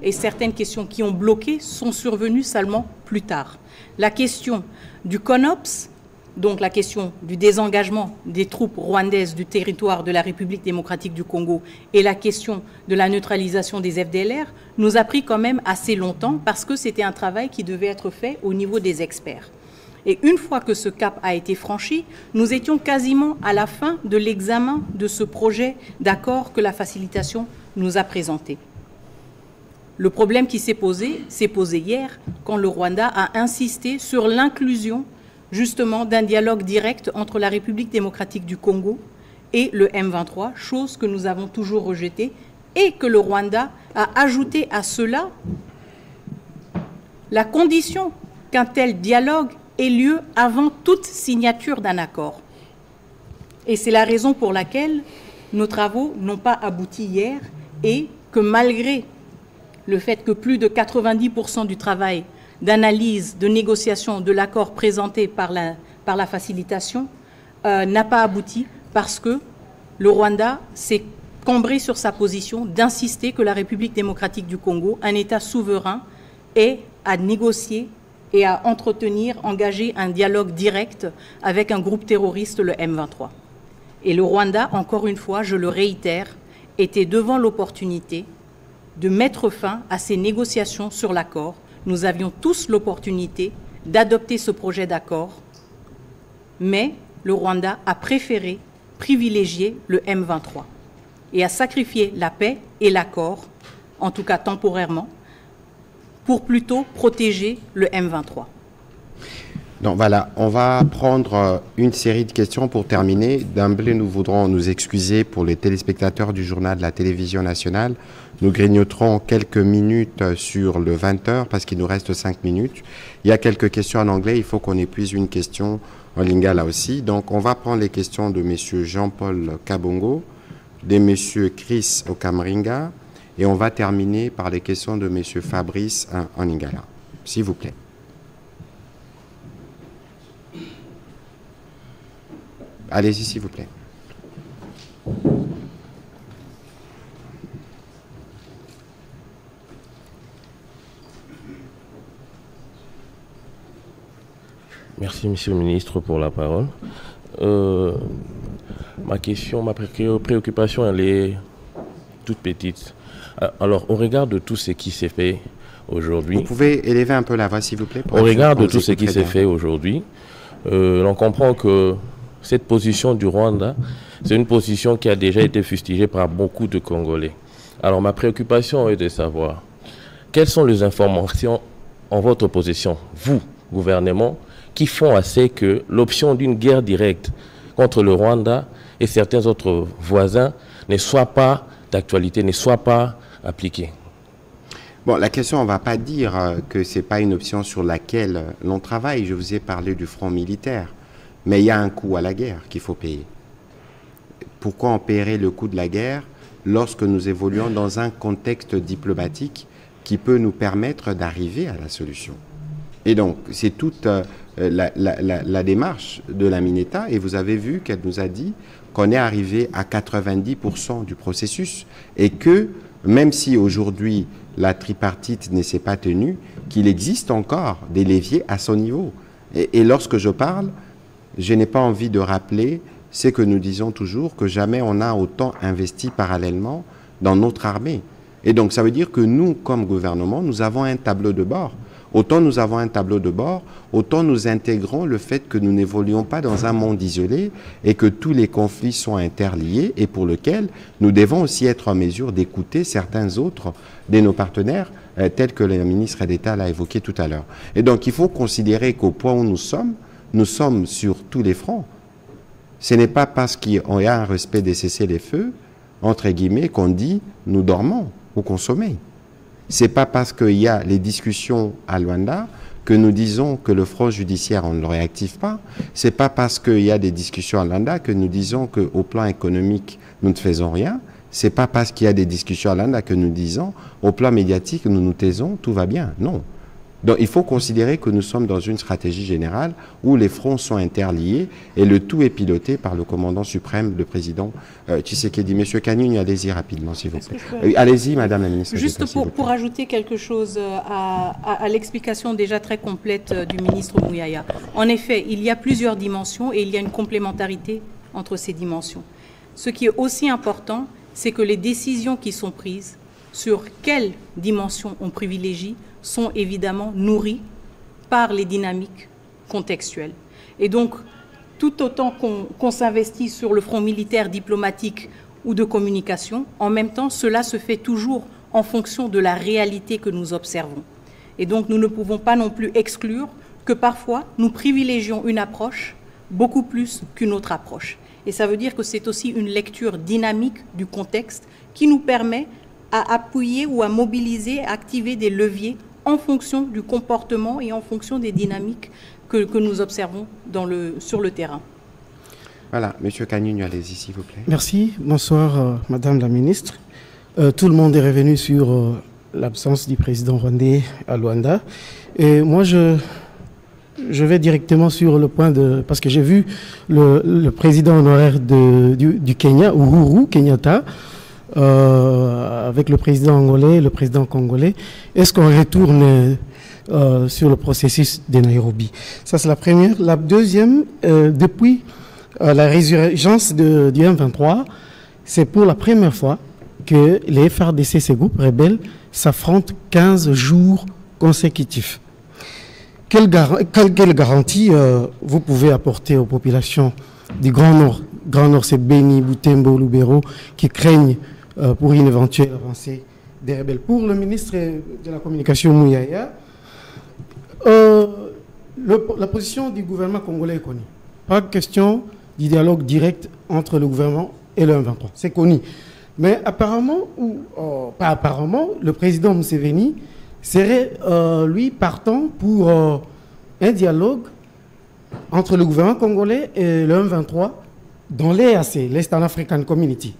qui ont bloqué sont survenues seulement plus tard. La question du CONOPS, donc la question du désengagement des troupes rwandaises du territoire de la République démocratique du Congo et la question de la neutralisation des FDLR, nous a pris quand même assez longtemps parce que c'était un travail qui devait être fait au niveau des experts. Et une fois que ce cap a été franchi, nous étions quasiment à la fin de l'examen de ce projet d'accord que la facilitation nous a présenté. Le problème qui s'est posé hier quand le Rwanda a insisté sur l'inclusion justement d'un dialogue direct entre la République démocratique du Congo et le M23, chose que nous avons toujours rejetée et que le Rwanda a ajouté à cela la condition qu'un tel dialogue ait lieu avant toute signature d'un accord. Et c'est la raison pour laquelle nos travaux n'ont pas abouti hier et que malgré le fait que plus de 90% du travail d'analyse, de négociation de l'accord présenté par la facilitation n'a pas abouti parce que le Rwanda s'est cambré sur sa position d'insister que la République démocratique du Congo, un État souverain, ait à négocier et à engager un dialogue direct avec un groupe terroriste, le M23. Et le Rwanda, encore une fois, je le réitère, était devant l'opportunité de mettre fin à ces négociations sur l'accord. Nous avions tous l'opportunité d'adopter ce projet d'accord, mais le Rwanda a préféré privilégier le M23 et a sacrifié la paix et l'accord, en tout cas temporairement, pour plutôt protéger le M23. Donc voilà, on va prendre une série de questions pour terminer. D'emblée, nous voudrons nous excuser pour les téléspectateurs du journal de la télévision nationale. Nous grignoterons quelques minutes sur le 20h parce qu'il nous reste 5 minutes. Il y a quelques questions en anglais, il faut qu'on épuise une question en lingala aussi. Donc on va prendre les questions de M. Jean-Paul Kabongo, de M. Chris Okamringa, et on va terminer par les questions de M. Fabrice en lingala. S'il vous plaît. Allez-y, s'il vous plaît. Merci, Monsieur le Ministre, pour la parole. Ma préoccupation, elle est toute petite. Alors, au regard de tout ce qui s'est fait aujourd'hui... Vous pouvez élever un peu la voix, s'il vous plaît. Au regard de tout ce qui s'est fait aujourd'hui, on comprend que cette position du Rwanda, c'est une position qui a déjà été fustigée par beaucoup de Congolais. Alors, ma préoccupation est de savoir quelles sont les informations en votre possession, vous, gouvernement, qui font assez que l'option d'une guerre directe contre le Rwanda et certains autres voisins ne soit pas d'actualité, ne soit pas appliquée. Bon, la question, on ne va pas dire que ce n'est pas une option sur laquelle l'on travaille. Je vous ai parlé du front militaire. Mais il y a un coût à la guerre qu'il faut payer. Pourquoi on paierait le coût de la guerre lorsque nous évoluons dans un contexte diplomatique qui peut nous permettre d'arriver à la solution? Et donc, c'est toute la démarche de la Mineta, et vous avez vu qu'elle nous a dit qu'on est arrivé à 90% du processus, et que, même si aujourd'hui la tripartite ne s'est pas tenue, qu'il existe encore des leviers à son niveau. Et lorsque je parle, je n'ai pas envie de rappeler ce que nous disons toujours, que jamais on a autant investi parallèlement dans notre armée. Et donc, ça veut dire que nous, comme gouvernement, nous avons un tableau de bord. Autant nous avons un tableau de bord, autant nous intégrons le fait que nous n'évoluons pas dans un monde isolé et que tous les conflits sont interliés et pour lequel nous devons aussi être en mesure d'écouter certains autres de nos partenaires, tels que le ministre d'État l'a évoqué tout à l'heure. Et donc, il faut considérer qu'au point où nous sommes sur tous les fronts. Ce n'est pas parce qu'il y a un respect des cessez-les-feux, entre guillemets, qu'on dit nous dormons ou qu'on sommeille. C'est pas parce qu'il y a les discussions à Luanda que nous disons que le front judiciaire, on ne le réactive pas. C'est pas parce qu'il y a des discussions à Luanda que nous disons qu'au plan économique, nous ne faisons rien. C'est pas parce qu'il y a des discussions à Luanda que nous disons au plan médiatique, nous nous taisons, tout va bien. Non. Donc il faut considérer que nous sommes dans une stratégie générale où les fronts sont interliés et le tout est piloté par le commandant suprême, le président Tshisekedi. Monsieur Kanyuni, allez-y rapidement, s'il vous plaît. Allez-y, Madame la ministre. Juste pour ajouter quelque chose à l'explication déjà très complète du ministre Mouyaya. En effet, il y a plusieurs dimensions et il y a une complémentarité entre ces dimensions. Ce qui est aussi important, c'est que les décisions qui sont prises sur quelle dimension on privilégie sont évidemment nourris par les dynamiques contextuelles. Et donc, tout autant qu'on s'investit sur le front militaire, diplomatique ou de communication, en même temps, cela se fait toujours en fonction de la réalité que nous observons. Et donc, nous ne pouvons pas non plus exclure que parfois, nous privilégions une approche beaucoup plus qu'une autre approche. Et ça veut dire que c'est aussi une lecture dynamique du contexte qui nous permet à appuyer ou à mobiliser, à activer des leviers en fonction du comportement et en fonction des dynamiques que nous observons sur le terrain. Voilà, Monsieur Kanyuni, allez-y, s'il vous plaît. Merci. Bonsoir, Madame la Ministre. Tout le monde est revenu sur l'absence du président rwandais à Luanda. Et moi, je vais directement sur le point de... Parce que j'ai vu le président honoraire du Kenya, Uhuru Kenyatta, avec le président angolais, le président congolais. Est-ce qu'on retourne sur le processus de Nairobi? Ça, c'est la première. La deuxième, depuis la résurgence du M23, c'est pour la première fois que les FARDC, ces groupes rebelles, s'affrontent 15 jours consécutifs. Quelle garantie vous pouvez apporter aux populations du Grand Nord? Grand Nord, c'est Beni, Butembo, Lubero, qui craignent pour une éventuelle avancée des rebelles. Pour le ministre de la Communication, Mouyaya, la position du gouvernement congolais est connue. Pas de question du dialogue direct entre le gouvernement et le M23. C'est connu. Mais apparemment, ou pas apparemment, le président Museveni serait, lui, partant pour un dialogue entre le gouvernement congolais et le M23 dans l'EAC, l'Eastern African Community.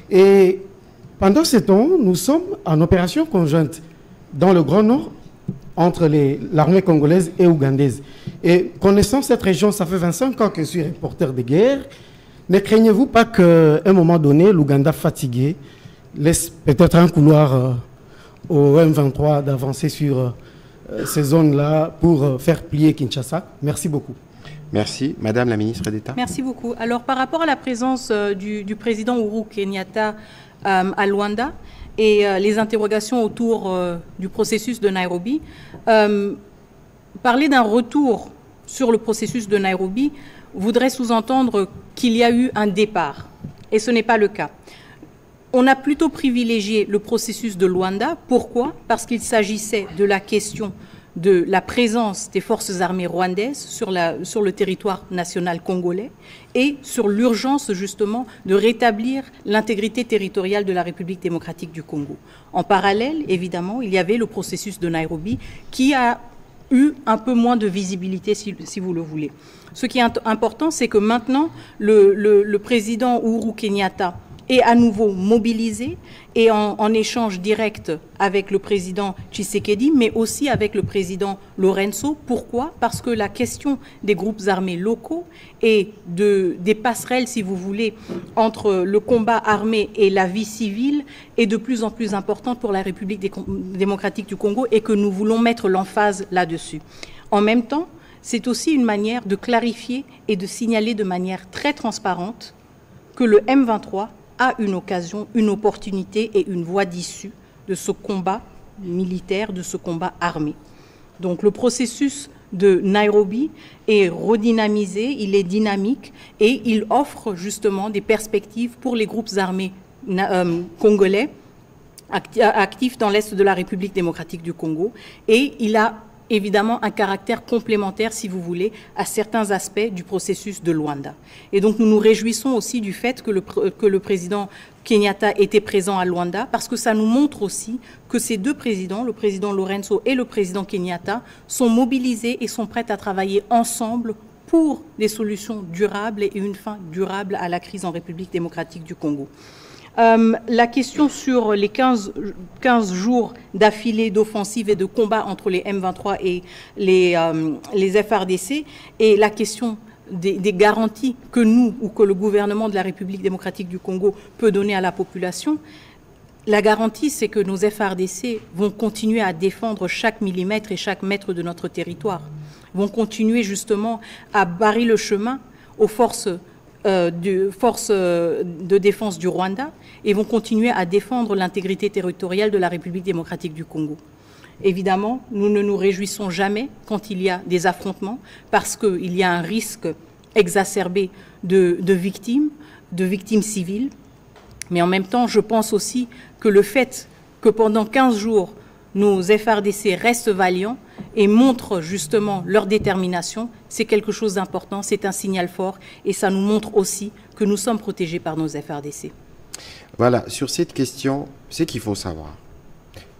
Et pendant ce temps, nous sommes en opération conjointe dans le Grand Nord entre l'armée congolaise et ougandaise. Et connaissant cette région, ça fait 25 ans que je suis reporter de guerre, Ne craignez-vous pas qu'à un moment donné, l'Ouganda fatigué laisse peut-être un couloir au M23 d'avancer sur ces zones-là pour faire plier Kinshasa? Merci beaucoup. Merci. Madame la ministre d'État. Merci beaucoup. Alors, par rapport à la présence du président Uhuru Kenyatta à Luanda et les interrogations autour du processus de Nairobi, parler d'un retour sur le processus de Nairobi voudrait sous-entendre qu'il y a eu un départ. Et ce n'est pas le cas. On a plutôt privilégié le processus de Luanda. Pourquoi? Parce qu'il s'agissait de la question de la présence des forces armées rwandaises sur le territoire national congolais et sur l'urgence justement de rétablir l'intégrité territoriale de la République démocratique du Congo. En parallèle, évidemment, il y avait le processus de Nairobi qui a eu un peu moins de visibilité, si vous le voulez. Ce qui est important, c'est que maintenant, le président Uhuru Kenyatta est à nouveau mobilisé et en échange direct avec le président Tshisekedi, mais aussi avec le président Lorenzo. Pourquoi? Parce que la question des groupes armés locaux et des passerelles, si vous voulez, entre le combat armé et la vie civile est de plus en plus importante pour la République démocratique du Congo et que nous voulons mettre l'emphase là-dessus. En même temps, c'est aussi une manière de clarifier et de signaler de manière très transparente que le M23 a une occasion, une opportunité et une voie d'issue de ce combat militaire, de ce combat armé. Donc le processus de Nairobi est redynamisé, il est dynamique et il offre justement des perspectives pour les groupes armés congolais actifs dans l'Est de la République démocratique du Congo. Et il a évidemment un caractère complémentaire, si vous voulez, à certains aspects du processus de Luanda. Et donc nous nous réjouissons aussi du fait que le président Kenyatta était présent à Luanda, parce que ça nous montre aussi que ces deux présidents, le président Lorenzo et le président Kenyatta, sont mobilisés et sont prêts à travailler ensemble pour des solutions durables et une fin durable à la crise en République démocratique du Congo. La question sur les 15 jours d'affilée d'offensive et de combat entre les M23 et les FARDC et la question des garanties que nous ou que le gouvernement de la République démocratique du Congo peut donner à la population. La garantie, c'est que nos FARDC vont continuer à défendre chaque millimètre et chaque mètre de notre territoire, vont continuer justement à barrer le chemin aux forces de défense du Rwanda et vont continuer à défendre l'intégrité territoriale de la République démocratique du Congo. Évidemment, nous ne nous réjouissons jamais quand il y a des affrontements parce qu'il y a un risque exacerbé de victimes civiles. Mais en même temps, je pense aussi que le fait que pendant 15 jours, nos FARDC restent valiants et montrent justement leur détermination, c'est quelque chose d'important, c'est un signal fort et ça nous montre aussi que nous sommes protégés par nos FARDC. Voilà, sur cette question, c'est qu'il faut savoir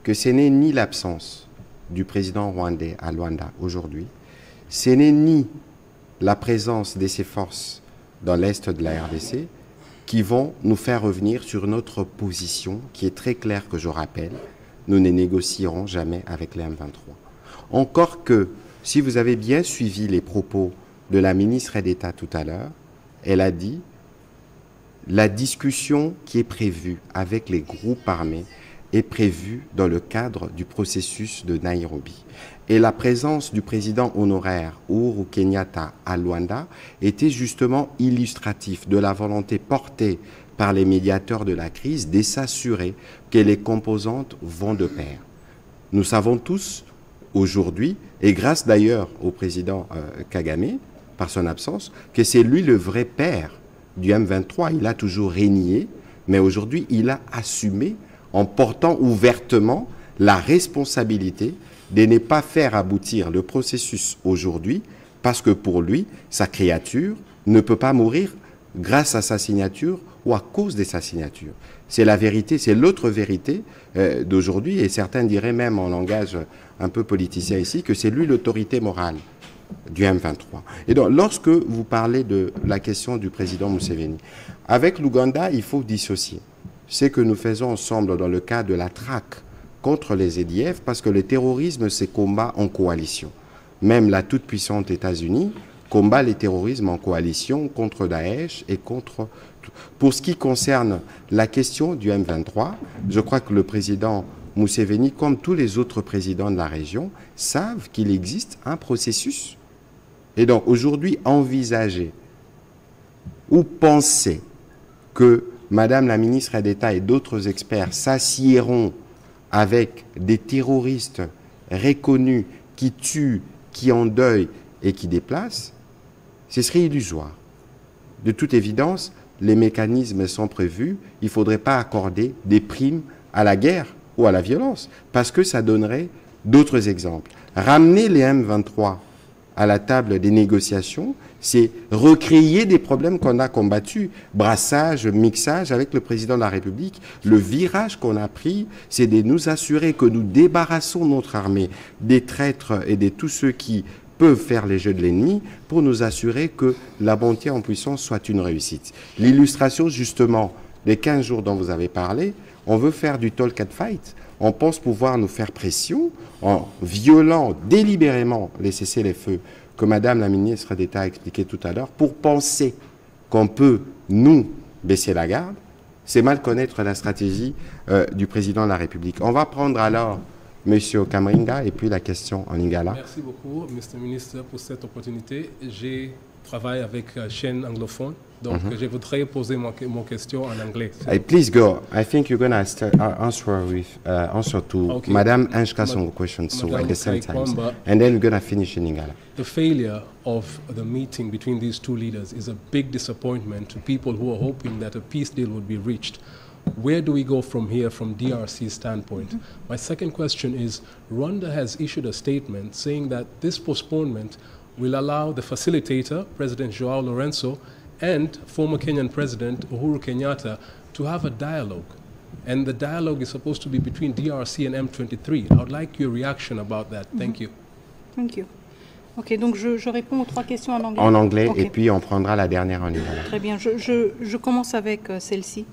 que ce n'est ni l'absence du président rwandais à Luanda aujourd'hui, ce n'est ni la présence de ses forces dans l'est de la RDC qui vont nous faire revenir sur notre position qui est très claire que je rappelle. Nous ne négocierons jamais avec les M23. Encore que, si vous avez bien suivi les propos de la ministre d'État tout à l'heure, elle a dit la discussion qui est prévue avec les groupes armés est prévue dans le cadre du processus de Nairobi. Et la présence du président honoraire Uhuru Kenyatta à Luanda était justement illustratif de la volonté portée par les médiateurs de la crise de s'assurer que les composantes vont de pair. Nous savons tous aujourd'hui, et grâce d'ailleurs au président Kagame, par son absence, que c'est lui le vrai père du M23. Il a toujours régné, mais aujourd'hui il a assumé en portant ouvertement la responsabilité de ne pas faire aboutir le processus aujourd'hui, parce que pour lui, sa créature ne peut pas mourir grâce à sa signature ou à cause de sa signature. C'est la vérité, c'est l'autre vérité d'aujourd'hui, et certains diraient même en langage un peu politicien ici, que c'est lui l'autorité morale du M23. Et donc, lorsque vous parlez de la question du président Museveni, avec l'Ouganda, il faut dissocier ce que nous faisons ensemble dans le cadre de la traque contre les EDF, parce que le terrorisme, c'est combat en coalition. Même la toute-puissante États-Unis combat le terrorisme en coalition contre Daesh et contre... Pour ce qui concerne la question du M23, je crois que le président Museveni, comme tous les autres présidents de la région, savent qu'il existe un processus. Et donc aujourd'hui, envisager ou penser que Madame la ministre d'État et d'autres experts s'assieront avec des terroristes reconnus qui tuent, qui endeuillent et qui déplacent, ce serait illusoire. De toute évidence, les mécanismes sont prévus. Il ne faudrait pas accorder des primes à la guerre ou à la violence, parce que ça donnerait d'autres exemples. Ramener les M23 à la table des négociations, c'est recréer des problèmes qu'on a combattus. Brassage, mixage avec le président de la République. Le virage qu'on a pris, c'est de nous assurer que nous débarrassons notre armée des traîtres et de tous ceux qui peuvent faire les jeux de l'ennemi pour nous assurer que la montée en puissance soit une réussite. L'illustration, justement, des 15 jours dont vous avez parlé, on veut faire du talk and fight. On pense pouvoir nous faire pression en violant délibérément les cessez-les-feux que Madame la ministre d'État a expliqué tout à l'heure, pour penser qu'on peut, nous, baisser la garde. C'est mal connaître la stratégie du président de la République. On va prendre alors Monsieur Kamringa et puis la question en lingala. Merci beaucoup, Mr. Ministre, pour cette opportunité. J'ai travaillé avec chaîne anglophone, donc je voudrais poser mon question en anglais. Please go. I think you're going to answer to Madame Anshka Songo question so at the same time, and then we're going to finish in Lingala. The failure of the meeting between these two leaders is a big disappointment to people who are hoping that a peace deal would be reached. Where do we go from here from DRC's standpoint? My second question is, Rwanda has issued a statement saying that this postponement will allow the facilitator, President Joao Lorenzo, and former Kenyan President Uhuru Kenyatta to have a dialogue. And the dialogue is supposed to be between DRC and M23. I would like your reaction about that. Thank you. Thank you. Ok, donc je réponds aux trois questions en anglais. En anglais, okay. Et puis on prendra la dernière en lingala. Très bien, je commence avec celle-ci.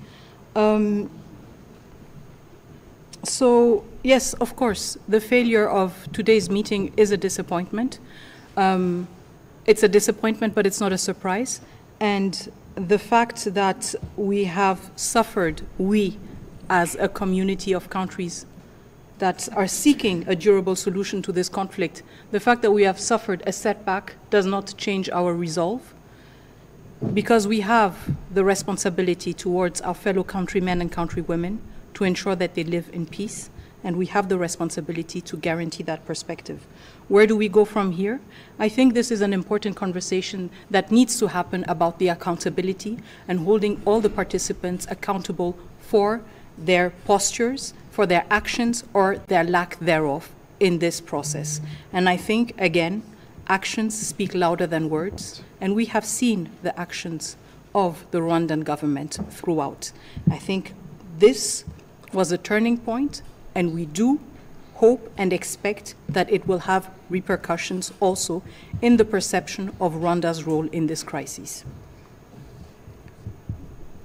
So, yes, of course, the failure of today's meeting is a disappointment. It's a disappointment, but it's not a surprise. And the fact that we have suffered, we as a community of countries that are seeking a durable solution to this conflict, the fact that we have suffered a setback does not change our resolve, because we have the responsibility towards our fellow countrymen and countrywomen to ensure that they live in peace, and we have the responsibility to guarantee that perspective. Where do we go from here? I think this is an important conversation that needs to happen about the accountability and holding all the participants accountable for their postures, for their actions, or their lack thereof in this process. And I think, again, actions speak louder than words, and we have seen the actions of the Rwandan government throughout. I think this was a turning point, and we do hope and expect that it will have repercussions also in the perception of Rwanda's role in this crisis.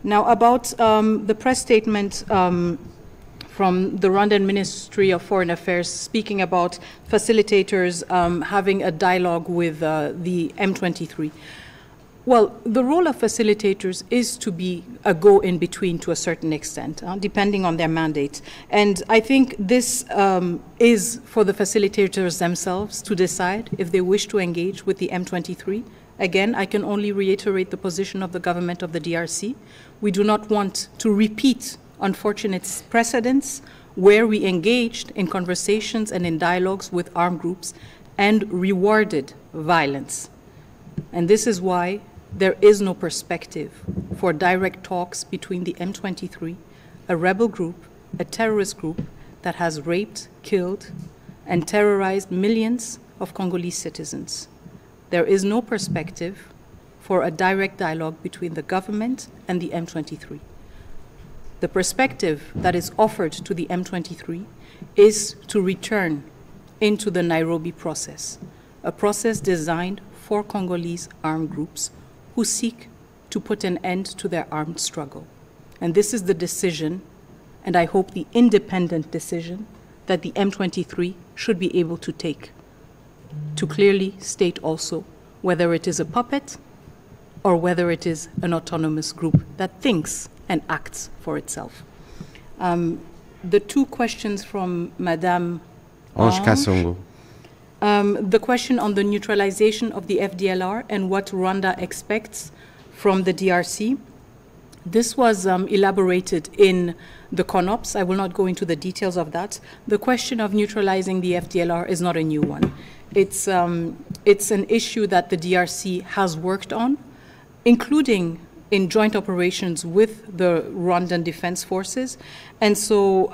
Now, about the press statement from the Rwandan Ministry of Foreign Affairs speaking about facilitators having a dialogue with the M23. Well, the role of facilitators is to be a go-in-between to a certain extent, depending on their mandate. And I think this is for the facilitators themselves to decide if they wish to engage with the M23. Again, I can only reiterate the position of the government of the DRC. We do not want to repeat unfortunate precedents where we engaged in conversations and in dialogues with armed groups and rewarded violence. And this is why there is no perspective for direct talks between the M23, a rebel group, a terrorist group that has raped, killed, and terrorized millions of Congolese citizens. There is no perspective for a direct dialogue between the government and the M23. The perspective that is offered to the M23 is to return into the Nairobi process, a process designed for Congolese armed groups who seek to put an end to their armed struggle. And this is the decision, and I hope the independent decision, that the M23 should be able to take, to clearly state also whether it is a puppet or whether it is an autonomous group that thinks and acts for itself. The two questions from Madame Ange Kasongo. The question on the neutralization of the FDLR and what Rwanda expects from the DRC. This was elaborated in the CONOPS. I will not go into the details of that. The question of neutralizing the FDLR is not a new one. It's an issue that the DRC has worked on, including in joint operations with the Rwandan Defense Forces. And so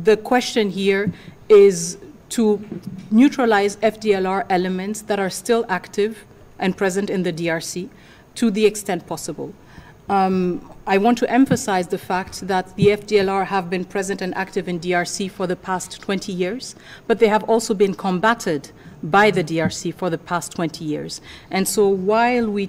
the question here is to neutralize FDLR elements that are still active and present in the DRC to the extent possible. I want to emphasize the fact that the FDLR have been present and active in DRC for the past 20 years, but they have also been combated by the DRC for the past 20 years. And so while we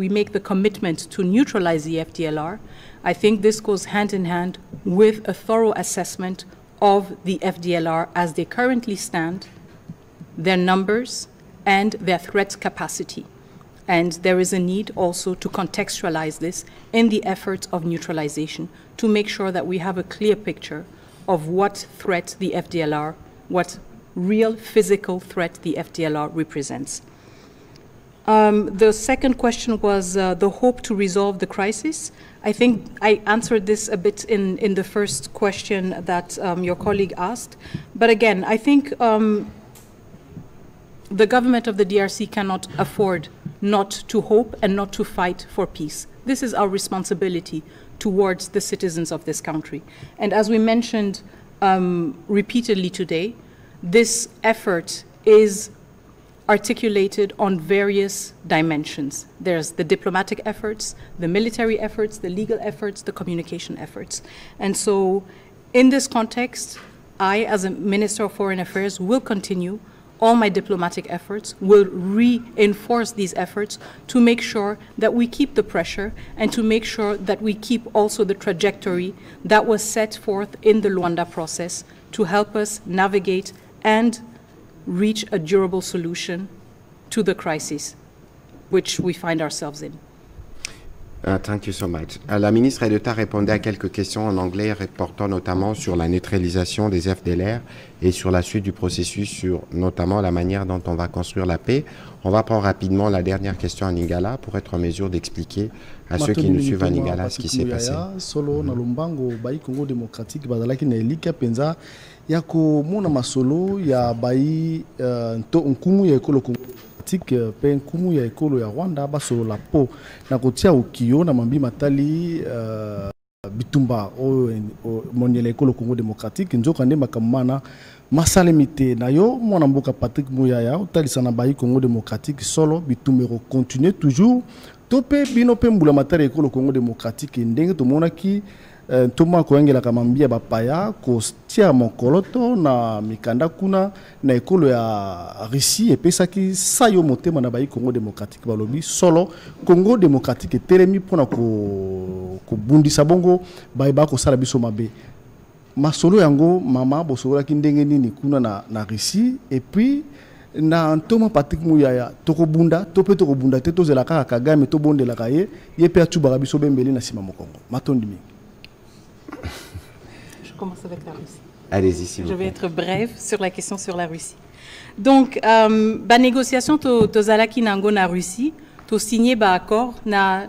make the commitment to neutralize the FDLR, I think this goes hand in hand with a thorough assessment of the FDLR as they currently stand, their numbers, and their threat capacity. And there is a need also to contextualize this in the efforts of neutralization to make sure that we have a clear picture of what threat the FDLR, what real physical threat the FDLR represents. The second question was the hope to resolve the crisis. I think I answered this a bit in the first question that your colleague asked. But again, I think the government of the DRC cannot afford not to hope and not to fight for peace. This is our responsibility towards the citizens of this country. And as we mentioned repeatedly today, this effort is articulated on various dimensions. There's the diplomatic efforts, the military efforts, the legal efforts, the communication efforts. And so in this context, I, as a Minister of Foreign Affairs, will continue all my diplomatic efforts, will reinforce these efforts to make sure that we keep the pressure and to make sure that we keep also the trajectory that was set forth in the Luanda process to help us navigate and reach a durable solution to the crisis which we find ourselves in. Thank you so much. La ministre Edeta répondait à quelques questions en anglais portant notamment sur la neutralisation des FDLR et sur la suite du processus, sur notamment la manière dont on va construire la paix. On va prendre rapidement la dernière question en Lingala pour être en mesure d'expliquer à ceux qui nous suivent en Lingala ce qui s'est passé. Solo na Lumbango bai Congo démocratique bazalaki na elika penza ya ko mona masolo ya bai nkumu ya ekolo Congo pe nkumu ya ekolo ya Rwanda basolo la po na kotia ukio na mambi matali bitumba o monyele ekolo Congo démocratique nzoka nde makamana masalemite na yo mwana mboka Patrick Muyaya utalisa na bai Congo démocratique solo bitumero continuer toujours topé bino pe mbula matari ekolo Congo démocratique ndenge to monaki toma koengela kamambia bapaya ko tia mokoloto na mikanda kuna na ekolo ya Russie epesaki sayo motema na bai Congo démocratique balobi solo Congo démocratique telemi pona ko bundisa bongo bai ba ko sala biso mabe masolo yango mama bosola ki ndenge nini kuna na Russie et puis na ntoma Patrick Muyaya tokobunda tope tokobunda te tozela kaka Kagame to bondela kaye ye pe atubaka biso bembeli na sima mokongo matondi mingi. Je commence avec la Russie. Allez-y, s'il vous plaît. Je vais être brève sur la question sur la Russie. Donc, ba négociation to zalaki nango na Russie, to signé ba accord na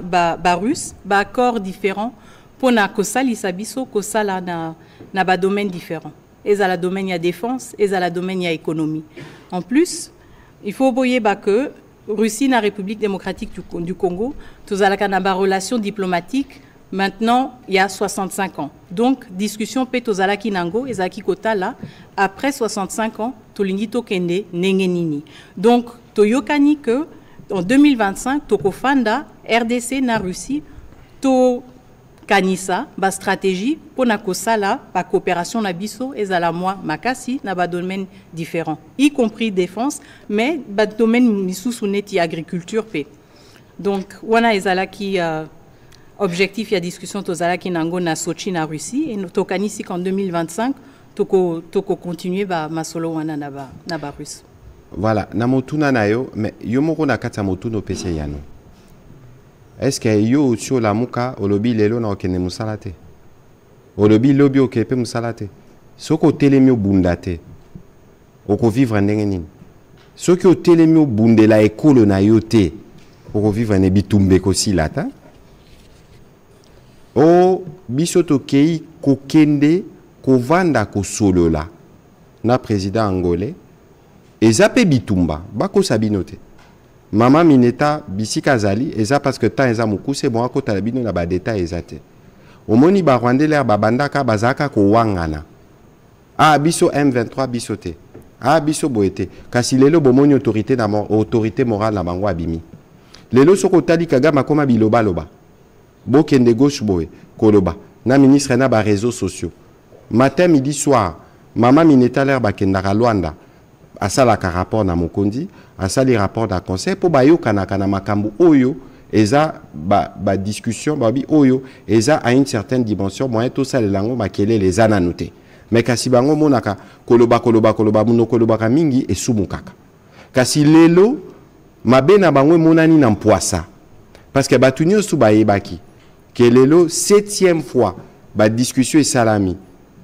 ba russe, ba accord différent pour na kosali sabiso kosala na ba domaine différent. Et à la domaine ya défense, et à la domaine ya économie. En plus, il faut oublier que Russie na République démocratique du Congo, to zalaka na ba relation diplomatique. Maintenant, il y a 65 ans. Donc, discussion pe tozalaki nango, ezaki kota là, après 65 ans, tolingi tokende nengenini. Donc, toyokani que, en 2025, tokofanda, RDC na Russie, to kanisa, ba stratégie, pour na kosala, ba coopération na biso, ezala moi makasi, na ba domaine différent, y compris défense, mais ba domaine misusu neti agriculture pe. Donc, wana ezalaki, objectif, il y a discussion tozalaki nango na Sochi na Russie et tokanisi qu'en 2025 toko continuer ba masolo wana na ba russe. Voilà, na motuna na yo, mais yo moko na kati ya motuna opesa yano. Est-ce que yo sur la muka olobi lelo na okende musala te? Olobi lobi okepe musala te? Soko telemi obunda te, oko vivre ndenge nini? Soki otelemi obundela ekolo na yo te, oko vivre ne bitumbe kosila ta? O biso tokei kokende kovanda kosolola na président angolais eza pe bitumba bakosa bino te. Mama Mineta bisika zali eza parce que temps eza mokuse bon akota bino na ba détail eza te. Omoni ba rwandela babandaka bazaka ko wangana. Ah biso M23 biso te. Ah biso boete. Kasi lelo bomoni autorité morale na bango abimi. Lelo soko tali kagama koma biloba loba. Bokende gauche boye koloba. Na ministre na ba réseaux sociaux. Matin, midi, soir, Mama Mineta l'air bakendaka Luanda. Asalaka rapport na Mokondi, asali rapport na conseil pour bayo kanaka na makambu oyo eza ba discussion babi oyo eza à une certaine dimension moyen tout ça lango makele les ananoté. Mais kasi bango monaka koloba muno koloba ka mingi et sumukaka. Kasi lelo mabena bango monani na mpoasa. Parce que batunyo su bayebaki que lelo 7e fois ba discussion et salami.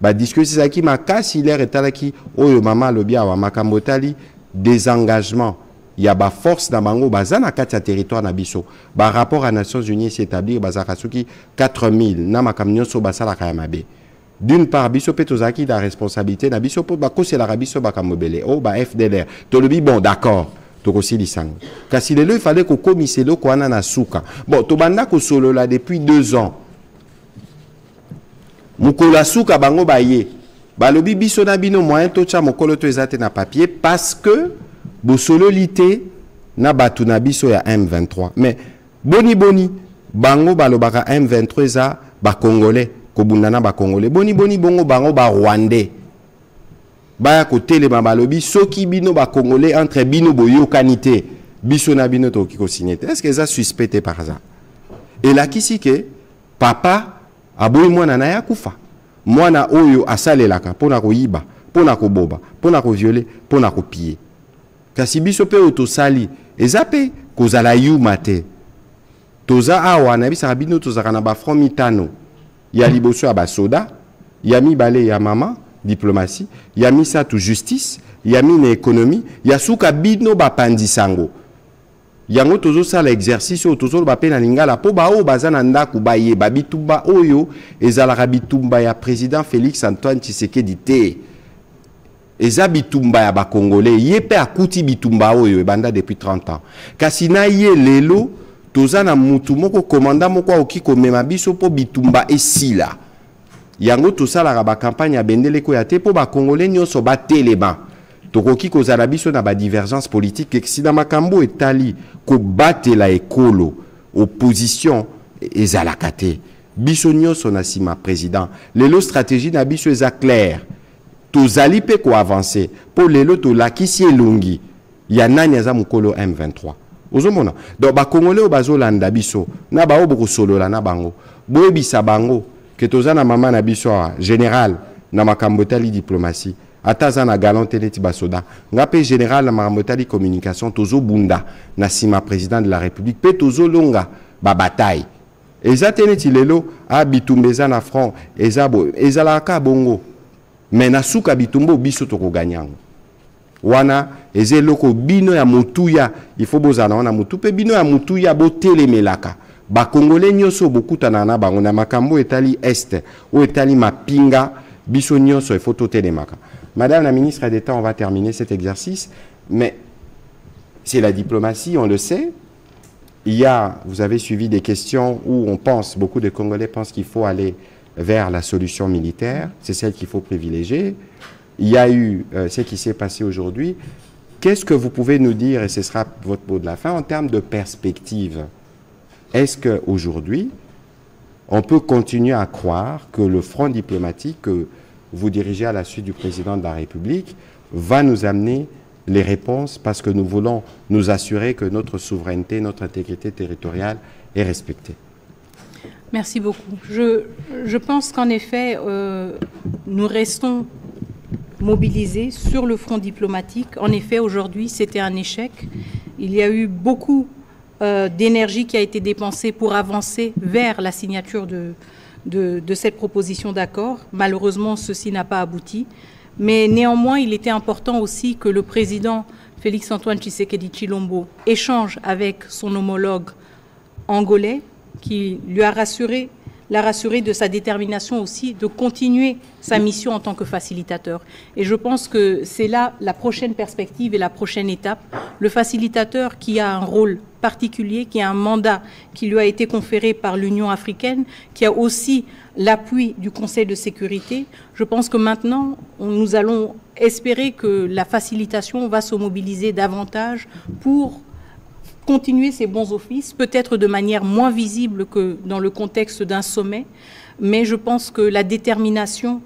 Ba discussion ça qui makasi l'air etalaki oyo mama lobia wa makambotali désengagement. Il y a ba force na bango bazana kati territoire na biso. Ba rapport à Nations Unies s'établir bazakasuki 4000 na makamnyo so basala kayamabe. D'une part biso petozaki la responsabilité na biso po bakose la biso bakamobele o ba FDLR. Tolobi bon d'accord. Tokosi lisango. Kasi lelo il fallait ko komiselo ko ana na suka. Bon to banda ko solo là depuis 2 ans. Mukola suka bango baye. Balobi biso na bino moyen to cha mokolo to ezate na papier parce que bosolo lité na batu na biso ya M23. Mais boni bango balobaka M23 za ba congolais ko bundana ba congolais. Boni bongo bango ba rwandais. Baya ko telema balobi soki bino ba congolais entre bino boyo kanité. Biso na bino to kiko signé. Est-ce que ça suspecté par ça? Et là kisi ke papa aboyi mwana na ya kufa. Mwana oyo asalelaka pona ko yiba, pona ko boba, pona ko violer, pona ko piller. Kasi biso pe otosali ezape kozala yuma te. Toza awa na bisa bino tozaka na ba front mitano. Ya liboso ya basoda, ya mibale ya mama diplomatie, ya misatu justice, ya mine économie, ya suka bino bapandisango. Yango tozo sala exercice o tozo ba pena lingala po ba o bazana ndaku baye babitumba oyo ezala bitumba ya président Félix Antoine Tshisekedi te. Eza bitumba ya ba congolais yepe akuti bitumba oyo ebanda depuis 30 ans. Kasi na ye lelo toza na mutu moko commandant moko okiko mema biso po bitumba esila. Yango to sala ba campagne ya bendele ko ya te po ba congolais nyonso ba telema. Tokoki kozala biso na ba divergence politique eksida makambo etali ko batela ekolo opposition ezalaka te. Biso nyonso na sima président. Lelo stratégie na biso eza claire. Tozali pe ko avancer po lelo to lakisi elongi ya nani aza mukolo M23. Ozomona. Donc ba congolais o bazolanda biso na ba oboko solola na bango. Boyebisa bango ke toza na mama na biso général na makambo tali diplomatie. Ataza na galantele ti basoda ngape général na maramotali communication tozo bunda na sima président de la république pe tozo longa ba bataille ezatene ti lelo a bitumbeza na front ezabo ezalaka bongo mais na suka bitumbo biso toko ganyango wana ezeloko bino ya mutuya il faut bozana wana mutu pe bino ya mutuya botelemelaka ba congolais nyonso bokutana na bango na makambo etali est ou etali mapinga biso nyonso il faut totelemaka. Madame la ministre d'État, on va terminer cet exercice, mais c'est la diplomatie, on le sait. Vous avez suivi des questions où on pense, beaucoup de Congolais pensent qu'il faut aller vers la solution militaire, c'est celle qu'il faut privilégier. Il y a eu ce qui s'est passé aujourd'hui. Qu'est-ce que vous pouvez nous dire, et ce sera votre mot de la fin, en termes de perspective? Est-ce qu'aujourd'hui, on peut continuer à croire que le front diplomatique que vous dirigez à la suite du président de la République va nous amener les réponses parce que nous voulons nous assurer que notre souveraineté, notre intégrité territoriale est respectée? Merci beaucoup. Je pense qu'en effet, nous restons mobilisés sur le front diplomatique. En effet, aujourd'hui, c'était un échec. Il y a eu beaucoup d'énergie qui a été dépensée pour avancer vers la signature de cette proposition d'accord. Malheureusement, ceci n'a pas abouti. Mais néanmoins, il était important aussi que le président Félix-Antoine Tshisekedi Tshilombo échange avec son homologue angolais, qui l'a rassuré de sa détermination aussi de continuer sa mission en tant que facilitateur. Et je pense que c'est là la prochaine perspective et la prochaine étape. Le facilitateur qui a un rôle particulier, qui a un mandat qui lui a été conféré par l'Union africaine, qui a aussi l'appui du Conseil de sécurité. Je pense que maintenant, nous allons espérer que la facilitation va se mobiliser davantage pour continuer ses bons offices, peut-être de manière moins visible que dans le contexte d'un sommet, mais je pense que la détermination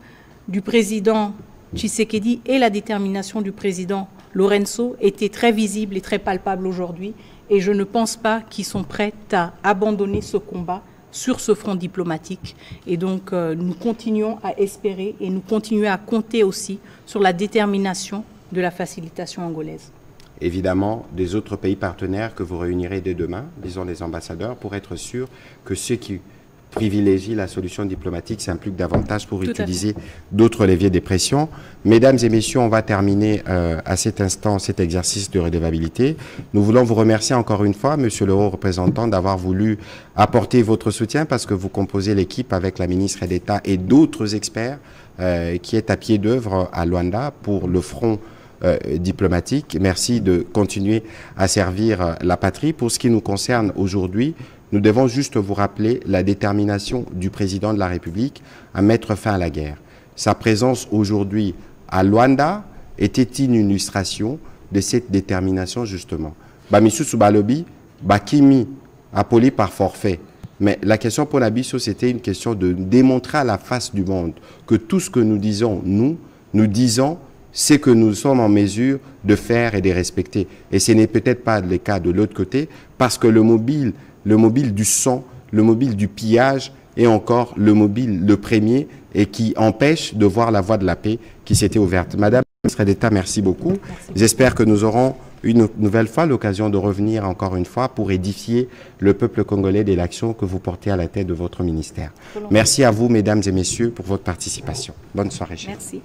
du président Tshisekedi et la détermination du président Lorenzo étaient très visibles et très palpables aujourd'hui, et je ne pense pas qu'ils sont prêts à abandonner ce combat sur ce front diplomatique. Et donc, nous continuons à espérer et nous continuons à compter aussi sur la détermination de la facilitation angolaise. Évidemment, des autres pays partenaires que vous réunirez dès demain, disons les ambassadeurs, pour être sûr que ceux qui privilégient la solution diplomatique s'impliquent davantage pour utiliser d'autres leviers de pression. Mesdames et messieurs, on va terminer à cet instant cet exercice de redevabilité. Nous voulons vous remercier encore une fois, Monsieur le haut représentant, d'avoir voulu apporter votre soutien parce que vous composez l'équipe avec la ministre d'État et d'autres experts qui est à pied d'œuvre à Luanda pour le front diplomatique. Merci de continuer à servir la patrie. Pour ce qui nous concerne aujourd'hui, nous devons juste vous rappeler la détermination du président de la République à mettre fin à la guerre. Sa présence aujourd'hui à Luanda était une illustration de cette détermination justement. Bamisusu Balobi, Bakimi, appelé par forfait. Mais la question pour Nabiso, c'était une question de démontrer à la face du monde que tout ce que nous disons, nous disons c'est que nous sommes en mesure de faire et de respecter. Et ce n'est peut-être pas le cas de l'autre côté, parce que le mobile du sang, le mobile du pillage est encore le mobile le premier et qui empêche de voir la voie de la paix qui s'était ouverte. Madame la ministre d'État, merci beaucoup. J'espère que nous aurons une nouvelle fois l'occasion de revenir encore une fois pour édifier le peuple congolais de l'action que vous portez à la tête de votre ministère. Merci à vous, mesdames et messieurs, pour votre participation. Bonne soirée. Merci.